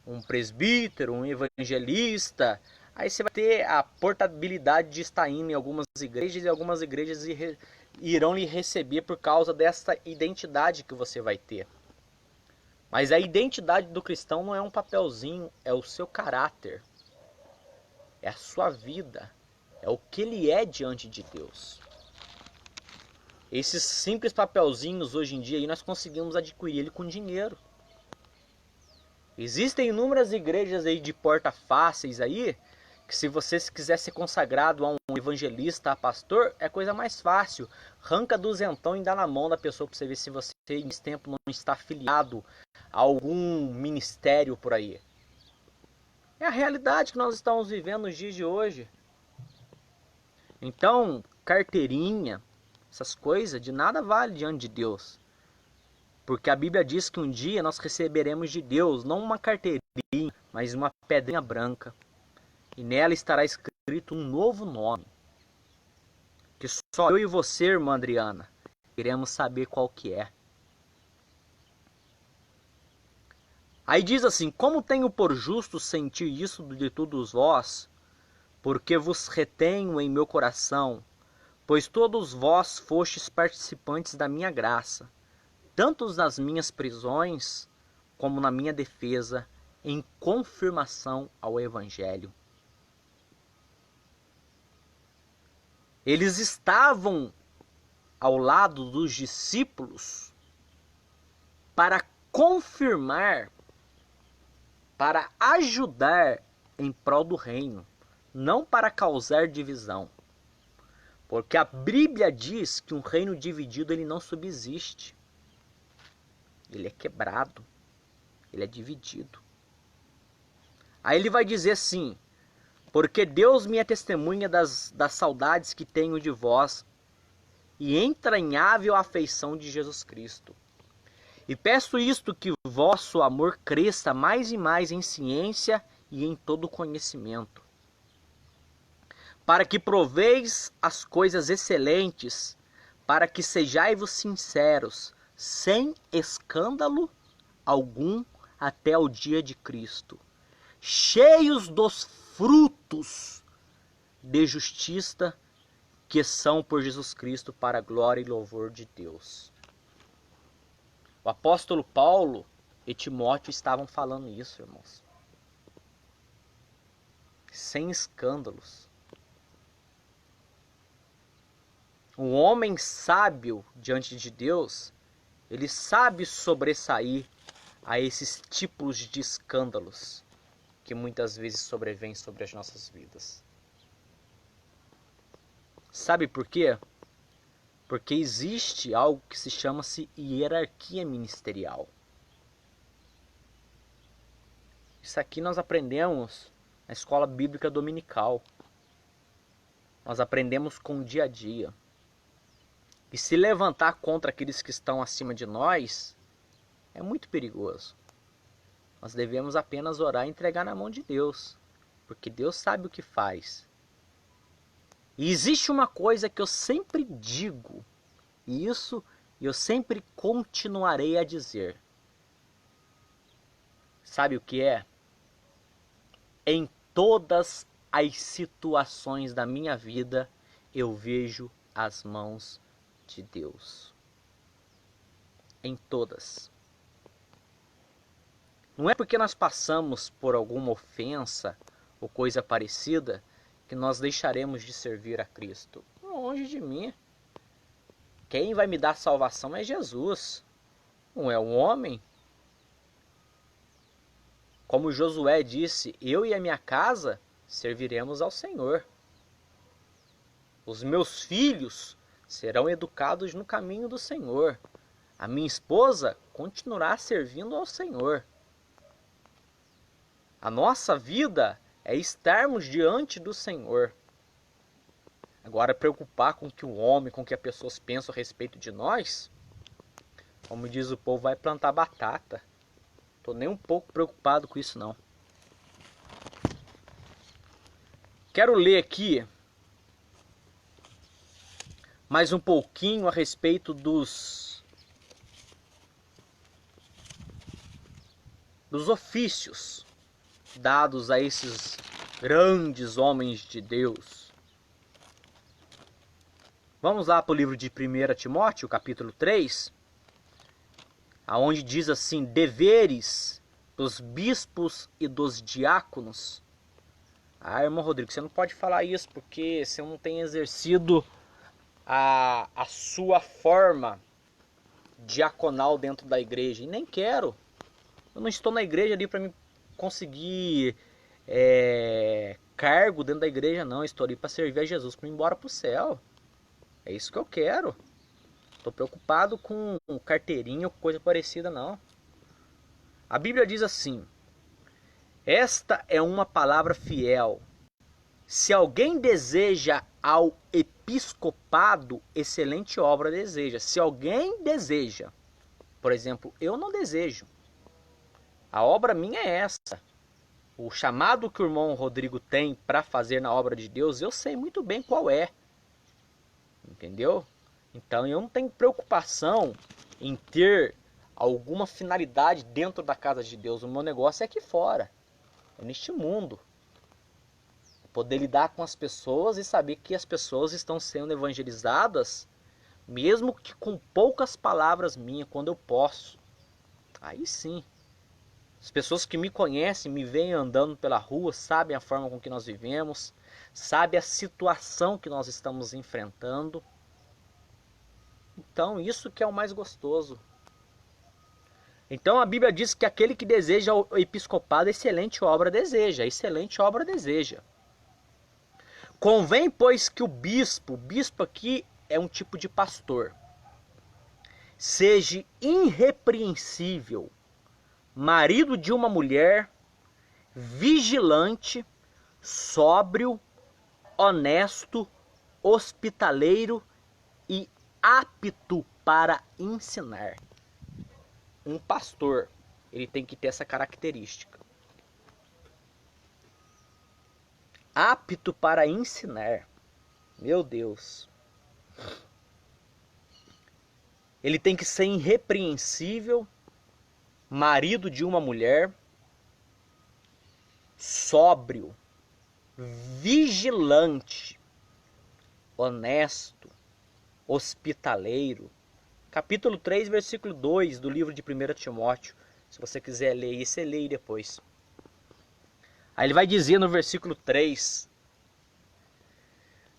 um presbítero, um evangelista. Aí você vai ter a portabilidade de estar indo em algumas igrejas e algumas igrejas irão lhe receber por causa dessa identidade que você vai ter. Mas a identidade do cristão não é um papelzinho, é o seu caráter, é a sua vida, é o que ele é diante de Deus. Esses simples papelzinhos hoje em dia aí nós conseguimos adquirir ele com dinheiro. Existem inúmeras igrejas aí de porta fáceis aí, que se você quiser ser consagrado a um evangelista, a pastor, é coisa mais fácil. Arranca duzentão e dá na mão da pessoa para você ver se você nesse tempo não está afiliado a algum ministério por aí. É a realidade que nós estamos vivendo nos dias de hoje. Então, carteirinha, essas coisas de nada vale diante de Deus. Porque a Bíblia diz que um dia nós receberemos de Deus, não uma carteirinha, mas uma pedrinha branca. E nela estará escrito um novo nome. que só eu e você, irmã Adriana, queremos saber qual que é. Aí diz assim: como tenho por justo sentir isso de todos vós, porque vos retenho em meu coração, pois todos vós fostes participantes da minha graça, tanto nas minhas prisões, como na minha defesa, em confirmação ao Evangelho. Eles estavam ao lado dos discípulos para confirmar, para ajudar em prol do reino, não para causar divisão. Porque a Bíblia diz que um reino dividido ele não subsiste. Ele é quebrado, ele é dividido. Aí ele vai dizer assim: porque Deus me é testemunha das saudades que tenho de vós e entranhável afeição de Jesus Cristo. E peço isto, que vosso amor cresça mais e mais em ciência e em todo conhecimento, para que proveis as coisas excelentes, para que sejais-vos sinceros, sem escândalo algum, até o dia de Cristo, cheios dos frutos de justiça que são por Jesus Cristo, para a glória e louvor de Deus. O apóstolo Paulo e Timóteo estavam falando isso, irmãos. Sem escândalos. Um homem sábio diante de Deus, ele sabe sobressair a esses tipos de escândalos que muitas vezes sobrevêm sobre as nossas vidas. Sabe por quê? Porque existe algo que se chama-se hierarquia ministerial. Isso aqui nós aprendemos na escola bíblica dominical. Nós aprendemos com o dia a dia. E se levantar contra aqueles que estão acima de nós é muito perigoso. Nós devemos apenas orar e entregar na mão de Deus, porque Deus sabe o que faz. E existe uma coisa que eu sempre digo, e isso eu sempre continuarei a dizer. Sabe o que é? Em todas as situações da minha vida, eu vejo as mãos de Deus. Em todas. Não é porque nós passamos por alguma ofensa ou coisa parecida que nós deixaremos de servir a Cristo. Longe de mim. Quem vai me dar salvação é Jesus, não é um homem. Como Josué disse: eu e a minha casa serviremos ao Senhor. Os meus filhos serão educados no caminho do Senhor. A minha esposa continuará servindo ao Senhor. A nossa vida é estarmos diante do Senhor. Agora, preocupar com o que o homem, com o que as pessoas pensam a respeito de nós, como diz o povo, vai plantar batata. Estou nem um pouco preocupado com isso, não. Quero ler aqui mais um pouquinho a respeito dos ofícios dados a esses grandes homens de Deus. Vamos lá para o livro de 1 Timóteo, capítulo 3, aonde diz assim: deveres dos bispos e dos diáconos. Ah, irmão Rodrigo, você não pode falar isso porque você não tem exercido a sua forma diaconal dentro da igreja. E nem quero. Eu não estou na igreja ali para me conseguir cargo dentro da igreja, não. Eu estou ali para servir a Jesus, para ir embora para o céu. É isso que eu quero. Estou preocupado com carteirinha ou coisa parecida, não. A Bíblia diz assim: esta é uma palavra fiel. Se alguém deseja ao episcopado, excelente obra deseja. Se alguém deseja, por exemplo, eu não desejo. A obra minha é essa. O chamado que o irmão Rodrigo tem para fazer na obra de Deus, eu sei muito bem qual é. entendeu? Então eu não tenho preocupação em ter alguma finalidade dentro da casa de Deus. O meu negócio é aqui fora, é neste mundo. Poder lidar com as pessoas e saber que as pessoas estão sendo evangelizadas, mesmo que com poucas palavras minhas, quando eu posso. Aí sim. As pessoas que me conhecem, me veem andando pela rua, sabem a forma com que nós vivemos, sabem a situação que nós estamos enfrentando. Então, isso que é o mais gostoso. Então, a Bíblia diz que aquele que deseja o episcopado, excelente obra deseja, excelente obra deseja. Convém, pois, que o bispo aqui é um tipo de pastor, seja irrepreensível, marido de uma mulher, vigilante, sóbrio, honesto, hospitaleiro e apto para ensinar. Um pastor, ele tem que ter essa característica. Apto para ensinar. Meu Deus. Ele tem que ser irrepreensível, marido de uma mulher, sóbrio, vigilante, honesto, hospitaleiro. Capítulo 3, versículo 2 do livro de 1 Timóteo. Se você quiser ler isso, você lê depois. Aí ele vai dizer no versículo 3: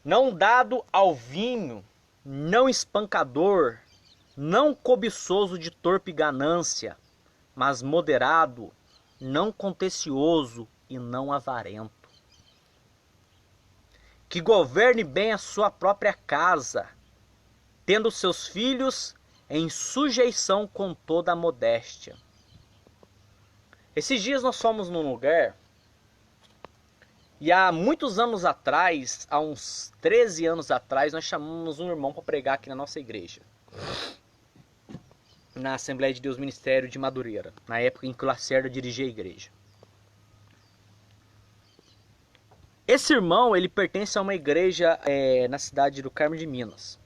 não dado ao vinho, não espancador, não cobiçoso de torpe ganância, mas moderado, não contencioso e não avarento. Que governe bem a sua própria casa, tendo seus filhos em sujeição com toda a modéstia. Esses dias nós fomos num lugar, e há muitos anos atrás, há uns 13 anos atrás, nós chamamos um irmão para pregar aqui na nossa igreja. Na Assembleia de Deus Ministério de Madureira, na época em que o Lacerda dirigia a igreja. Esse irmão, ele pertence a uma igreja na cidade do Carmo de Minas.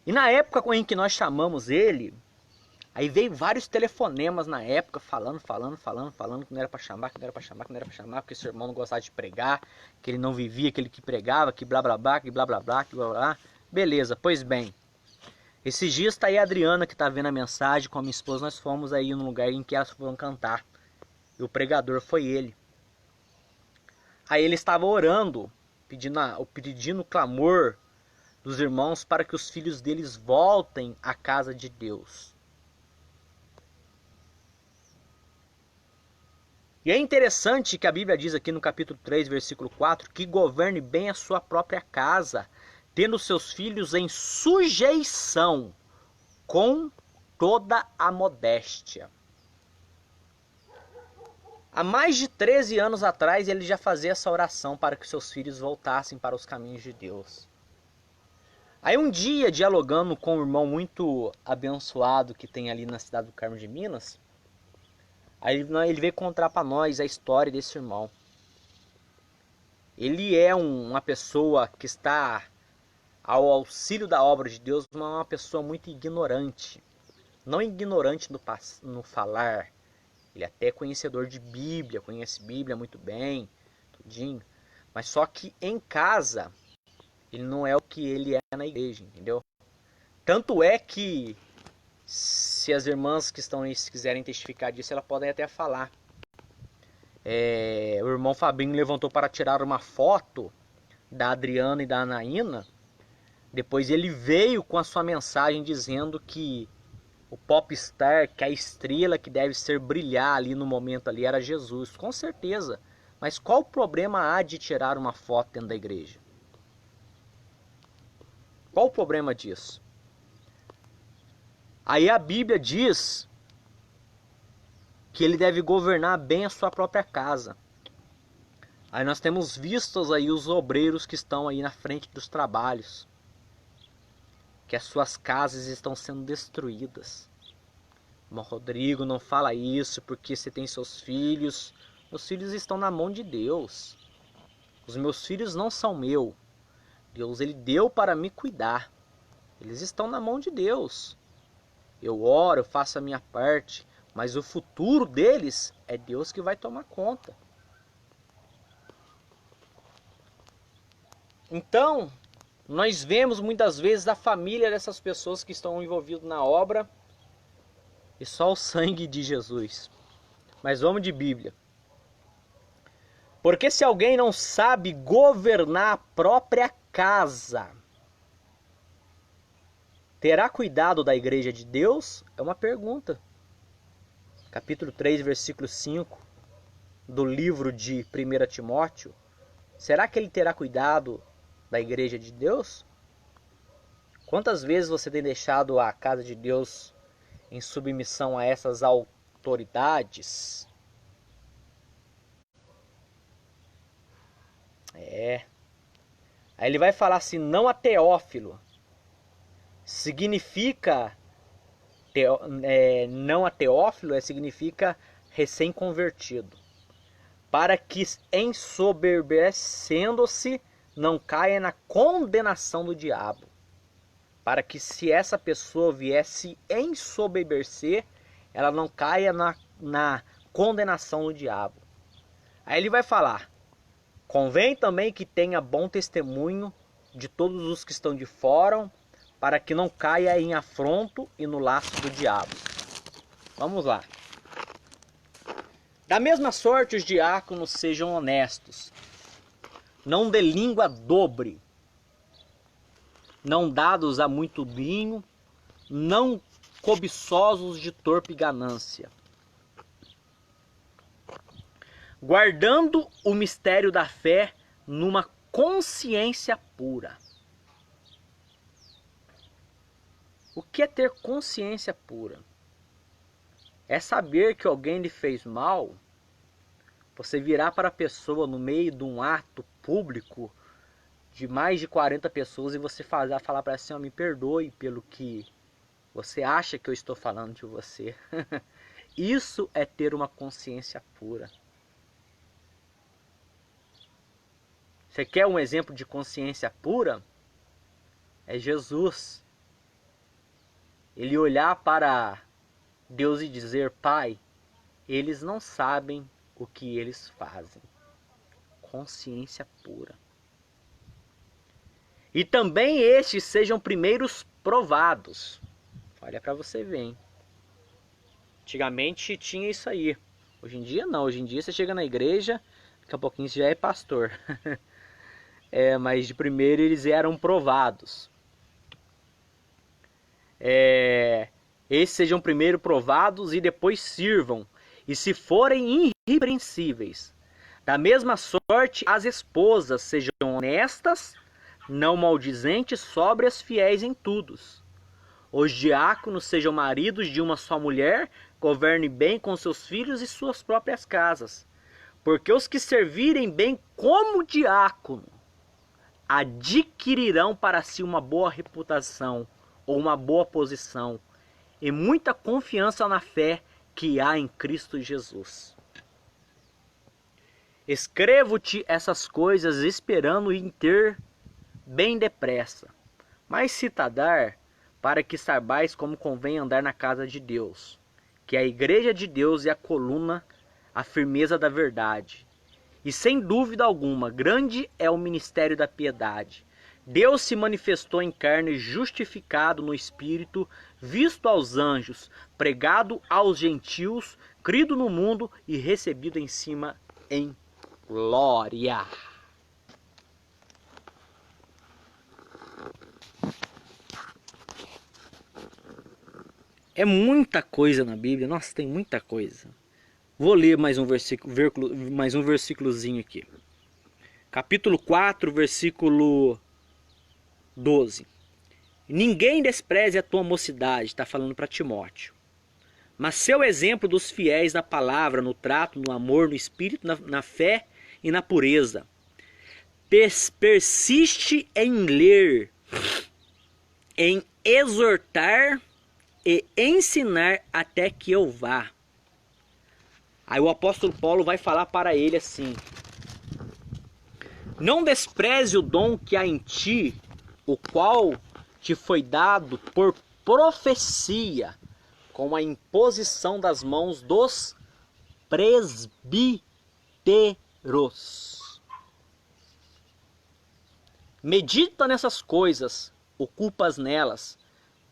E na época em que nós chamamos ele, aí veio vários telefonemas na época, falando que não era para chamar, porque esse irmão não gostava de pregar, que ele não vivia aquele que pregava, que blá blá blá, que blá blá blá, que blá blá. Beleza, pois bem. Esses dias está aí a Adriana que está vendo a mensagem com a minha esposa, nós fomos aí num lugar em que elas foram cantar. E o pregador foi ele. Aí ele estava orando, pedindo clamor dos irmãos para que os filhos deles voltem à casa de Deus. E é interessante que a Bíblia diz aqui no capítulo 3, versículo 4, que governe bem a sua própria casa, tendo seus filhos em sujeição, com toda a modéstia. Há mais de 13 anos atrás ele já fazia essa oração para que seus filhos voltassem para os caminhos de Deus. Aí um dia, dialogando com um irmão muito abençoado que tem ali na cidade do Carmo de Minas, aí ele veio contar para nós a história desse irmão. Ele é uma pessoa que está ao auxílio da obra de Deus, mas é uma pessoa muito ignorante. Não ignorante no falar. Ele é até conhecedor de Bíblia, conhece Bíblia muito bem, tudinho. Mas só que em casa, ele não é o que ele é na igreja, entendeu? Tanto é que, se as irmãs que estão aí quiserem testificar disso, elas podem até falar. O irmão Fabinho levantou para tirar uma foto da Adriana e da Anaína. Depois ele veio com a sua mensagem dizendo que o popstar, que a estrela que deve ser brilhar ali no momento ali era Jesus. Com certeza. Mas qual o problema há de tirar uma foto dentro da igreja? Qual o problema disso? Aí a Bíblia diz que ele deve governar bem a sua própria casa. Aí nós temos vistos aí os obreiros que estão aí na frente dos trabalhos, que as suas casas estão sendo destruídas. Mas Rodrigo, não fala isso porque você tem seus filhos. Meus filhos estão na mão de Deus. Os meus filhos não são meus. Deus ele deu para me cuidar. Eles estão na mão de Deus. Eu oro, eu faço a minha parte, mas o futuro deles é Deus que vai tomar conta. Então, nós vemos muitas vezes a família dessas pessoas que estão envolvidas na obra e só o sangue de Jesus. Mas vamos de Bíblia. Porque se alguém não sabe governar a própria casa, terá cuidado da igreja de Deus? É uma pergunta. Capítulo 3, versículo 5 do livro de 1 Timóteo. Será que ele terá cuidado da igreja de Deus? Quantas vezes você tem deixado a casa de Deus em submissão a essas autoridades? Aí ele vai falar assim, não a Teófilo. Significa, não a Teófilo, significa recém-convertido. Para que ensoberbecendo-se não caia na condenação do diabo. Para que se essa pessoa viesse ensoberbecer, ela não caia na condenação do diabo. Aí ele vai falar, convém também que tenha bom testemunho de todos os que estão de fora, para que não caia em afronto e no laço do diabo. Vamos lá. Da mesma sorte os diáconos sejam honestos, não de língua dobre, não dados a muito vinho, não cobiçosos de torpe ganância, guardando o mistério da fé numa consciência pura. O que é ter consciência pura? É saber que alguém lhe fez mal, você virar para a pessoa no meio de um ato público de mais de 40 pessoas e você falar para ela assim, oh, me perdoe pelo que você acha que eu estou falando de você. Isso é ter uma consciência pura. Você quer um exemplo de consciência pura? É Jesus. Ele olhar para Deus e dizer, Pai, eles não sabem o que eles fazem. Consciência pura. E também estes sejam primeiros provados. Olha para você ver, hein? Antigamente tinha isso aí. Hoje em dia não. Hoje em dia você chega na igreja, daqui a pouquinho você já é pastor. Mas de primeiro eles eram provados. Esses sejam primeiro provados e depois sirvam. E se forem irrepreensíveis, da mesma sorte as esposas sejam honestas, não maldizentes, sóbrias, fiéis em tudo. Os diáconos sejam maridos de uma só mulher, governem bem com seus filhos e suas próprias casas. Porque os que servirem bem como diácono adquirirão para si uma boa reputação ou uma boa posição e muita confiança na fé que há em Cristo Jesus. Escrevo-te essas coisas esperando em ter bem depressa, mas se tardar, para que saibais como convém andar na casa de Deus, que a igreja de Deus é a coluna, a firmeza da verdade. E sem dúvida alguma, grande é o ministério da piedade. Deus se manifestou em carne, justificado no Espírito, visto aos anjos, pregado aos gentios, crido no mundo e recebido em cima em glória. É muita coisa na Bíblia, nossa, tem muita coisa. Vou ler mais um versículozinho aqui. Capítulo 4, versículo 12. Ninguém despreze a tua mocidade, está falando para Timóteo. Mas seu exemplo dos fiéis na palavra, no trato, no amor, no espírito, na fé e na pureza. Persiste em ler, em exortar e ensinar até que eu vá. Aí o apóstolo Paulo vai falar para ele assim: Não despreze o dom que há em ti, o qual te foi dado por profecia, com a imposição das mãos dos presbíteros. Medita nessas coisas, ocupas nelas,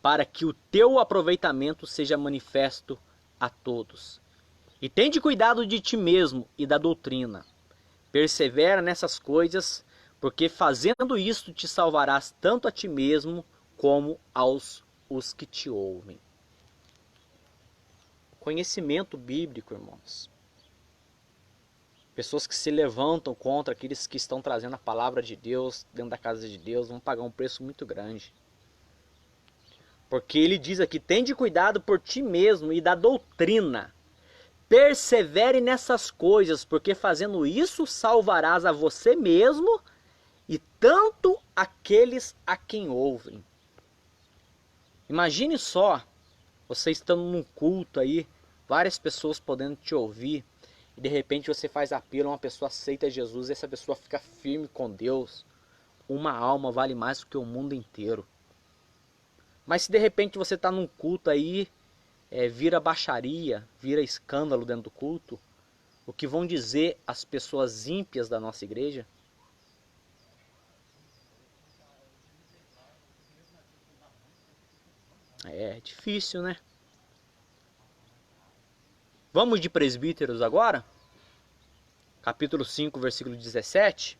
para que o teu aproveitamento seja manifesto a todos. E tende cuidado de ti mesmo e da doutrina. Persevera nessas coisas, porque fazendo isto te salvarás tanto a ti mesmo como aos os que te ouvem. Conhecimento bíblico, irmãos. Pessoas que se levantam contra aqueles que estão trazendo a palavra de Deus dentro da casa de Deus vão pagar um preço muito grande. Porque ele diz aqui, tende cuidado por ti mesmo e da doutrina. Persevere nessas coisas, porque fazendo isso salvarás a você mesmo e tanto aqueles a quem ouvem. Imagine só, você estando num culto aí, várias pessoas podendo te ouvir, e de repente você faz apelo, uma pessoa aceita Jesus, e essa pessoa fica firme com Deus. Uma alma vale mais do que o mundo inteiro. Mas se de repente você está num culto aí, vira baixaria, vira escândalo dentro do culto, o que vão dizer as pessoas ímpias da nossa igreja? É difícil, né? Vamos de presbíteros agora? Capítulo 5, versículo 17.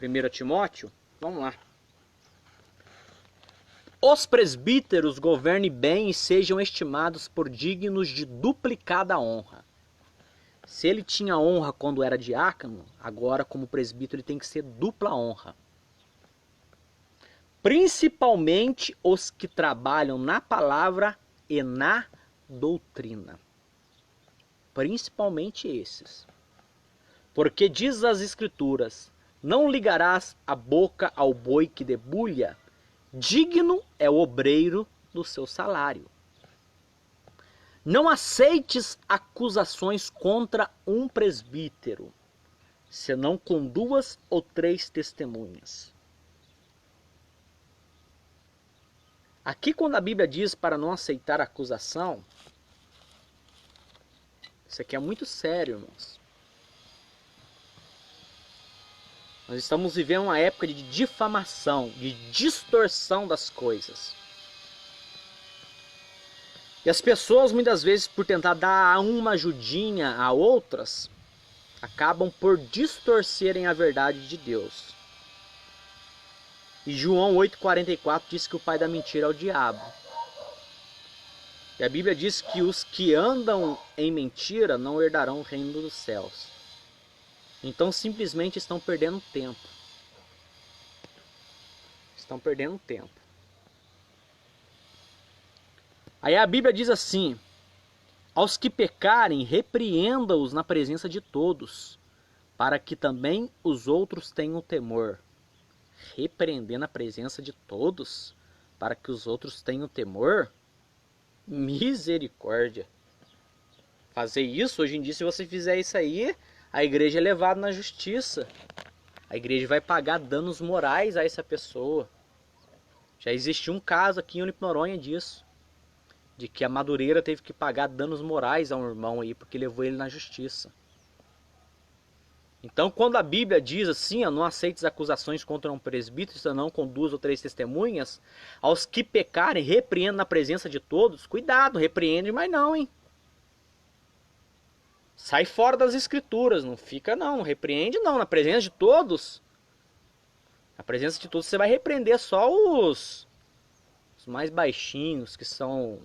1 Timóteo. Vamos lá. Os presbíteros governem bem e sejam estimados por dignos de duplicada honra. Se ele tinha honra quando era diácono, agora como presbítero ele tem que ser dupla honra. Principalmente os que trabalham na palavra e na doutrina. Principalmente esses. Porque diz as Escrituras, não ligarás a boca ao boi que debulha, digno é o obreiro do seu salário. Não aceites acusações contra um presbítero, senão com 2 ou 3 testemunhas. Aqui quando a Bíblia diz para não aceitar acusação, isso aqui é muito sério, irmãos. Nós estamos vivendo uma época de difamação, de distorção das coisas. E as pessoas muitas vezes por tentar dar uma ajudinha a outras, acabam por distorcerem a verdade de Deus. E João 8,44 diz que o pai da mentira é o diabo. E a Bíblia diz que os que andam em mentira não herdarão o reino dos céus. Então simplesmente estão perdendo tempo. Estão perdendo tempo. Aí a Bíblia diz assim, aos que pecarem, repreenda-os na presença de todos, para que também os outros tenham temor. Repreender na presença de todos, para que os outros tenham temor? Misericórdia. Fazer isso, hoje em dia, se você fizer isso aí, a igreja é levada na justiça. A igreja vai pagar danos morais a essa pessoa. Já existiu um caso aqui em Unipe Noronha disso. De que a Madureira teve que pagar danos morais a um irmão aí, porque levou ele na justiça. Então, quando a Bíblia diz assim, não aceites acusações contra um presbítero, senão com 2 ou 3 testemunhas, aos que pecarem, repreenda na presença de todos, cuidado, repreende, mas não, hein? Sai fora das escrituras, não fica não, repreende não, na presença de todos. Na presença de todos você vai repreender só os mais baixinhos, que são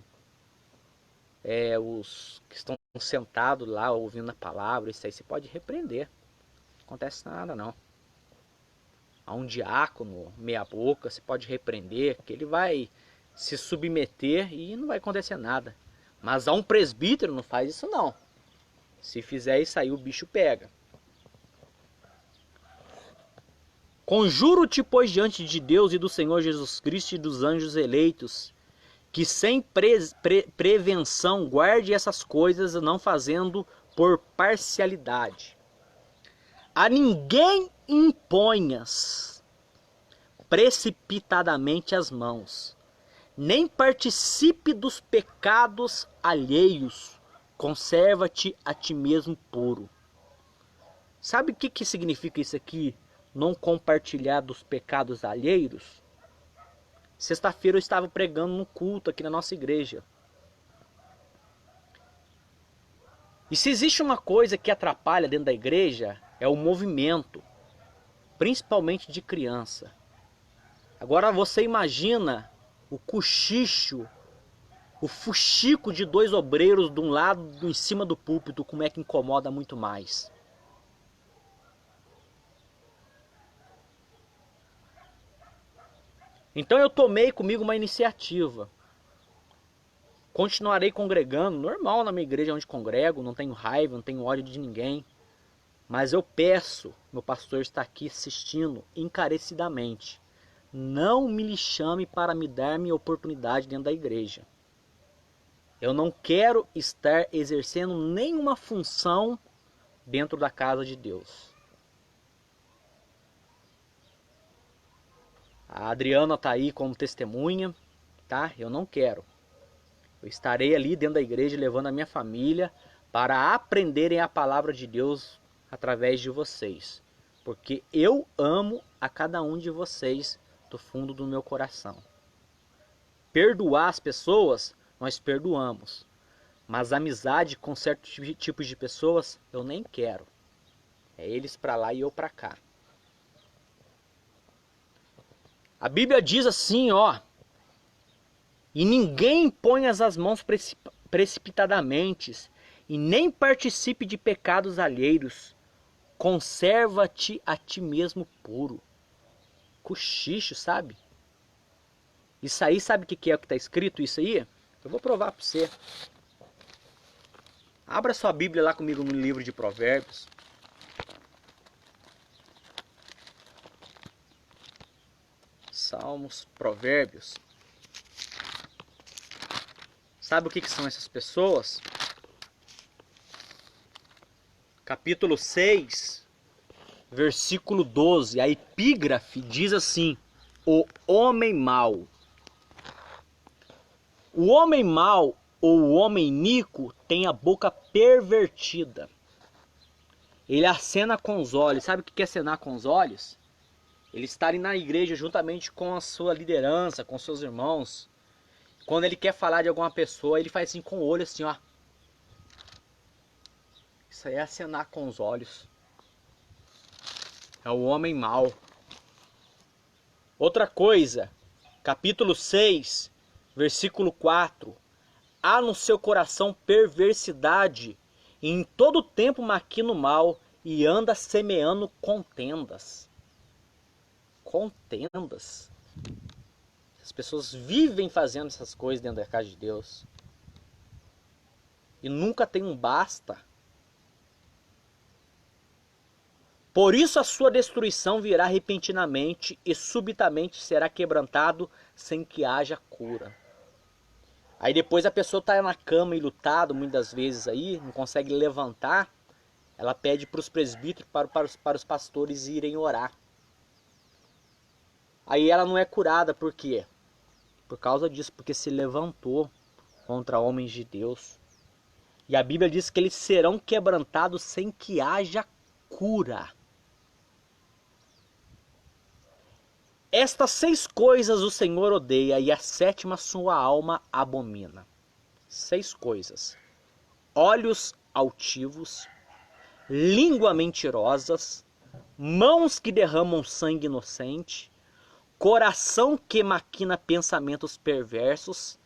os que estão sentados lá ouvindo a palavra, isso aí você pode repreender. Não acontece nada não. A um diácono, meia boca, você pode repreender, que ele vai se submeter e não vai acontecer nada. Mas a um presbítero não faz isso não. Se fizer isso aí o bicho pega. Conjuro-te, pois, diante de Deus e do Senhor Jesus Cristo e dos anjos eleitos, que sem prevenção guarde essas coisas, não fazendo por parcialidade. A ninguém imponhas precipitadamente as mãos, nem participe dos pecados alheios, conserva-te a ti mesmo puro. Sabe o que significa isso aqui? Não compartilhar dos pecados alheios? Sexta-feira eu estava pregando no culto aqui na nossa igreja. E se existe uma coisa que atrapalha dentro da igreja, é o movimento, principalmente de criança. Agora você imagina o cochicho, o fuxico de dois obreiros de um lado em cima do púlpito, como é que incomoda muito mais. Então eu tomei comigo uma iniciativa. Continuarei congregando, normal na minha igreja onde congrego, não tenho raiva, não tenho ódio de ninguém. Mas eu peço, meu pastor está aqui assistindo encarecidamente, não me chame para me dar minha oportunidade dentro da igreja. Eu não quero estar exercendo nenhuma função dentro da casa de Deus. A Adriana está aí como testemunha, tá? Eu não quero. Eu estarei ali dentro da igreja levando a minha família para aprenderem a palavra de Deus através de vocês. Porque eu amo a cada um de vocês do fundo do meu coração. Perdoar as pessoas, nós perdoamos. Mas amizade com certos tipos de pessoas, eu nem quero. É eles para lá e eu para cá. A Bíblia diz assim, ó. E ninguém ponha as mãos precipitadamente, e nem participe de pecados alheios. Conserva-te a ti mesmo puro. Cochicho, sabe? Isso aí, sabe o que é o que está escrito isso aí? Eu vou provar para você. Abra sua Bíblia lá comigo no livro de Provérbios. Salmos, Provérbios. Sabe o que são essas pessoas? Capítulo 6, versículo 12. A epígrafe diz assim: o homem mau. O homem mau ou o homem iníquo tem a boca pervertida. Ele acena com os olhos. Sabe o que é acenar com os olhos? Ele estar na igreja juntamente com a sua liderança, com seus irmãos. Quando ele quer falar de alguma pessoa, ele faz assim com o olho, assim, ó. Isso aí é acenar com os olhos. É o homem mau. Outra coisa, capítulo 6, versículo 4. Há no seu coração perversidade, e em todo tempo maquina o mal, e anda semeando contendas. Contendas. As pessoas vivem fazendo essas coisas dentro da casa de Deus. E nunca tem um basta. Por isso a sua destruição virá repentinamente e subitamente será quebrantado sem que haja cura. Aí depois a pessoa está na cama e lutado muitas vezes aí, não consegue levantar. Ela pede para os presbíteros, para os pastores irem orar. Aí ela não é curada, por quê? Por causa disso, porque se levantou contra homens de Deus. E a Bíblia diz que eles serão quebrantados sem que haja cura. Estas 6 coisas o Senhor odeia, e a 7ª sua alma abomina. 6 coisas: olhos altivos, língua mentirosas, mãos que derramam sangue inocente, coração que maquina pensamentos perversos,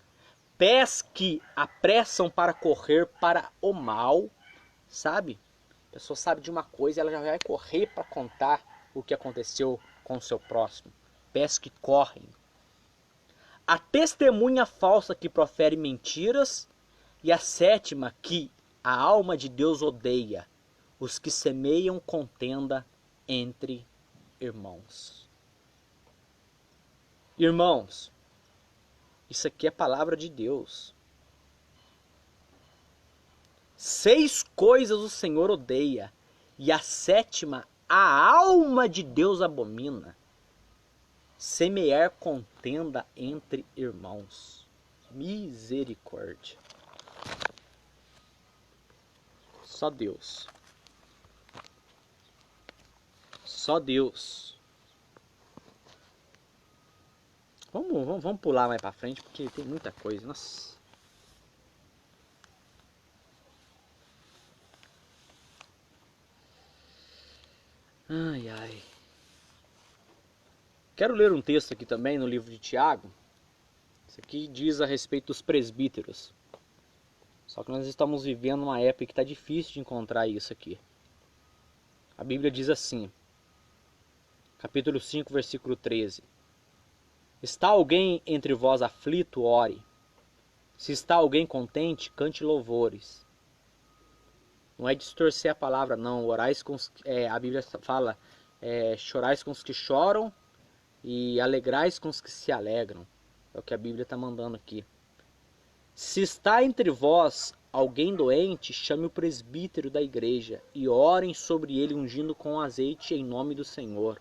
pés que apressam para correr para o mal, sabe? A pessoa sabe de uma coisa e ela já vai correr para contar o que aconteceu com o seu próximo. Pés que correm. A testemunha falsa que profere mentiras, e a 7ª que a alma de Deus odeia, os que semeiam contenda entre irmãos. Irmãos, isso aqui é palavra de Deus. 6 coisas o Senhor odeia, e a 7ª a alma de Deus abomina semear contenda entre irmãos. Misericórdia. Só Deus. Só Deus. Vamos pular mais pra frente, porque tem muita coisa. Nossa. Ai, ai. Quero ler um texto aqui também no livro de Tiago. Isso aqui diz a respeito dos presbíteros. Só que nós estamos vivendo uma época que está difícil de encontrar isso aqui. A Bíblia diz assim, capítulo 5, versículo 13. Está alguém entre vós aflito, ore. Se está alguém contente, cante louvores. Não é distorcer a palavra, não. Orais com os, a Bíblia fala, chorais com os que choram e alegrais com os que se alegram. É o que a Bíblia está mandando aqui. Se está entre vós alguém doente, chame o presbítero da igreja e orem sobre ele ungindo com azeite em nome do Senhor.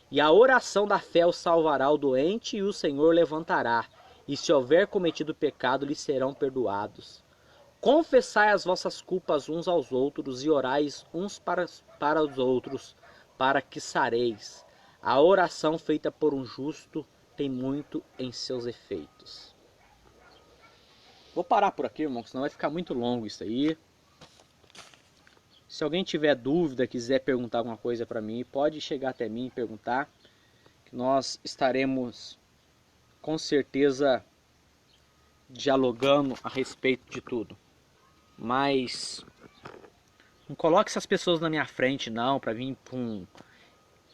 E a oração da fé o salvará o doente e o Senhor levantará. E se houver cometido pecado, lhe serão perdoados. Confessai as vossas culpas uns aos outros e orais uns para os outros, para que sareis. A oração feita por um justo tem muito em seus efeitos. Vou parar por aqui, irmão, senão vai ficar muito longo isso aí. Se alguém tiver dúvida, quiser perguntar alguma coisa para mim, pode chegar até mim e perguntar, que nós estaremos com certeza dialogando a respeito de tudo. Mas não coloque essas pessoas na minha frente não, para vir com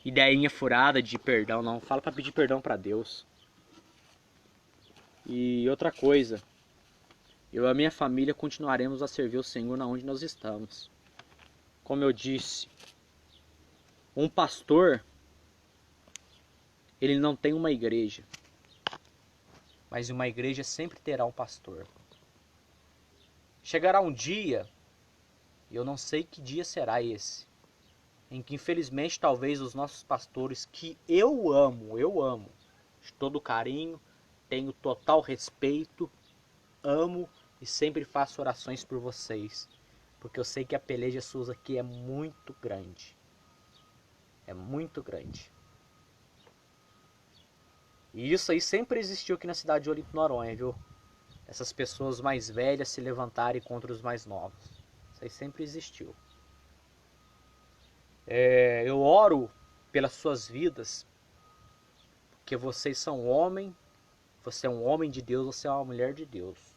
ideinha furada de perdão, não. Fala para pedir perdão para Deus. E outra coisa, eu e a minha família continuaremos a servir o Senhor na onde nós estamos. Como eu disse, um pastor, ele não tem uma igreja, mas uma igreja sempre terá um pastor. Chegará um dia, e eu não sei que dia será esse, em que infelizmente talvez os nossos pastores, que eu amo, de todo carinho, tenho total respeito, amo e sempre faço orações por vocês, porque eu sei que a peleja SUS aqui é muito grande. É muito grande. E isso aí sempre existiu aqui na cidade de Olinto Noronha, viu? Essas pessoas mais velhas se levantarem contra os mais novos. Isso aí sempre existiu. Eu oro pelas suas vidas, porque vocês são homem, você é um homem de Deus, você é uma mulher de Deus.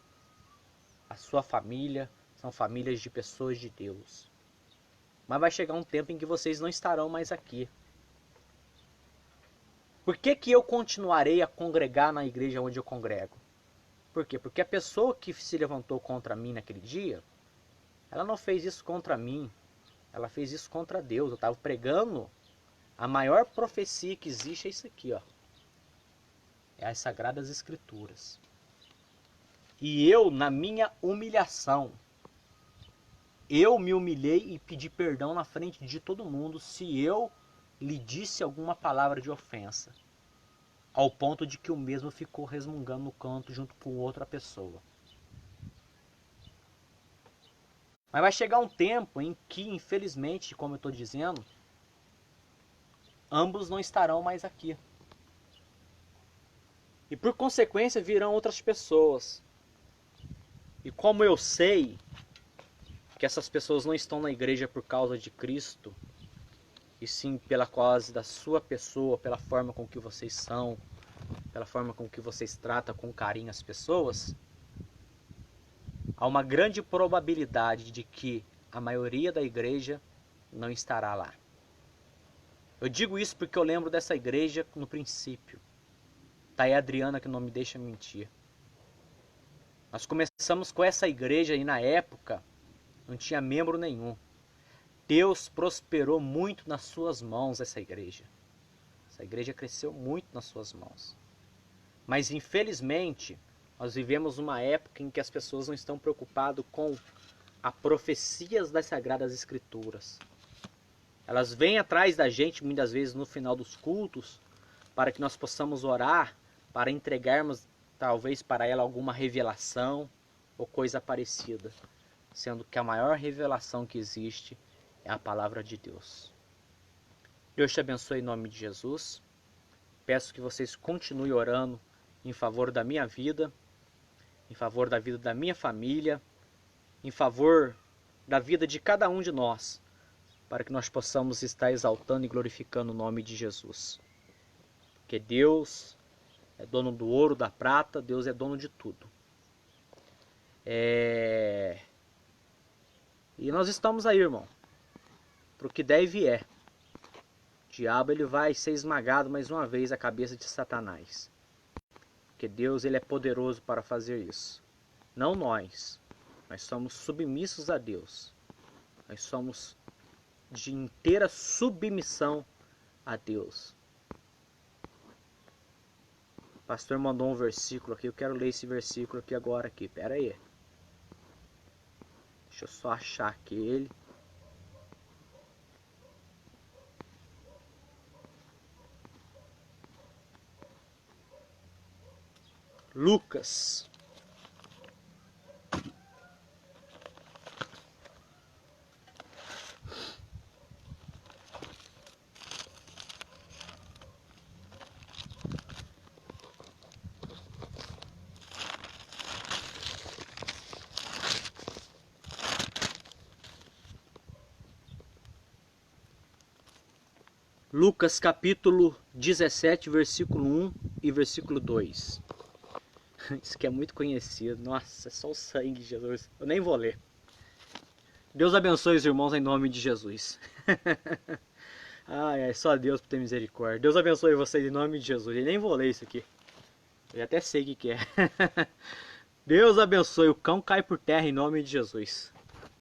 A sua família são famílias de pessoas de Deus. Mas vai chegar um tempo em que vocês não estarão mais aqui. Por que que eu continuarei a congregar na igreja onde eu congrego? Por quê? Porque a pessoa que se levantou contra mim naquele dia, ela não fez isso contra mim, ela fez isso contra Deus. Eu estava pregando a maior profecia que existe, é isso aqui, ó. É as Sagradas Escrituras. E eu, na minha humilhação, eu me humilhei e pedi perdão na frente de todo mundo se eu lhe disse alguma palavra de ofensa, ao ponto de que o mesmo ficou resmungando no canto junto com outra pessoa. Mas vai chegar um tempo em que, infelizmente, como eu estou dizendo, ambos não estarão mais aqui. E por consequência virão outras pessoas. E como eu sei que essas pessoas não estão na igreja por causa de Cristo, e sim pela causa da sua pessoa, pela forma com que vocês são, pela forma com que vocês tratam com carinho as pessoas, há uma grande probabilidade de que a maioria da igreja não estará lá. Eu digo isso porque eu lembro dessa igreja no princípio. Tá aí a Adriana que não me deixa mentir. Nós começamos com essa igreja e na época não tinha membro nenhum. Deus prosperou muito nas suas mãos essa igreja. Essa igreja cresceu muito nas suas mãos. Mas infelizmente nós vivemos uma época em que as pessoas não estão preocupadas com as profecias das Sagradas Escrituras. Elas vêm atrás da gente muitas vezes no final dos cultos para que nós possamos orar, para entregarmos talvez para ela alguma revelação ou coisa parecida, sendo que a maior revelação que existe é a palavra de Deus. Deus te abençoe em nome de Jesus. Peço que vocês continuem orando em favor da minha vida, em favor da vida da minha família, em favor da vida de cada um de nós, para que nós possamos estar exaltando e glorificando o nome de Jesus. Porque Deus é dono do ouro, da prata, Deus é dono de tudo. E nós estamos aí, irmão, para o que deve é. O diabo ele vai ser esmagado mais uma vez a cabeça de Satanás. Porque Deus ele é poderoso para fazer isso. Não nós. Nós somos submissos a Deus. Nós somos de inteira submissão a Deus. O pastor mandou um versículo aqui. Eu quero ler esse versículo aqui agora. Aqui. Pera aí. Deixa eu só achar aqui ele. Lucas. Lucas capítulo 17, versículo 1 e versículo 2. Isso que é muito conhecido. Nossa, é só o sangue de Jesus. Eu nem vou ler. Deus abençoe os irmãos em nome de Jesus. Ai, só Deus por ter misericórdia. Deus abençoe vocês em nome de Jesus. Eu nem vou ler isso aqui. Eu até sei o que é. Deus abençoe. O cão cai por terra em nome de Jesus.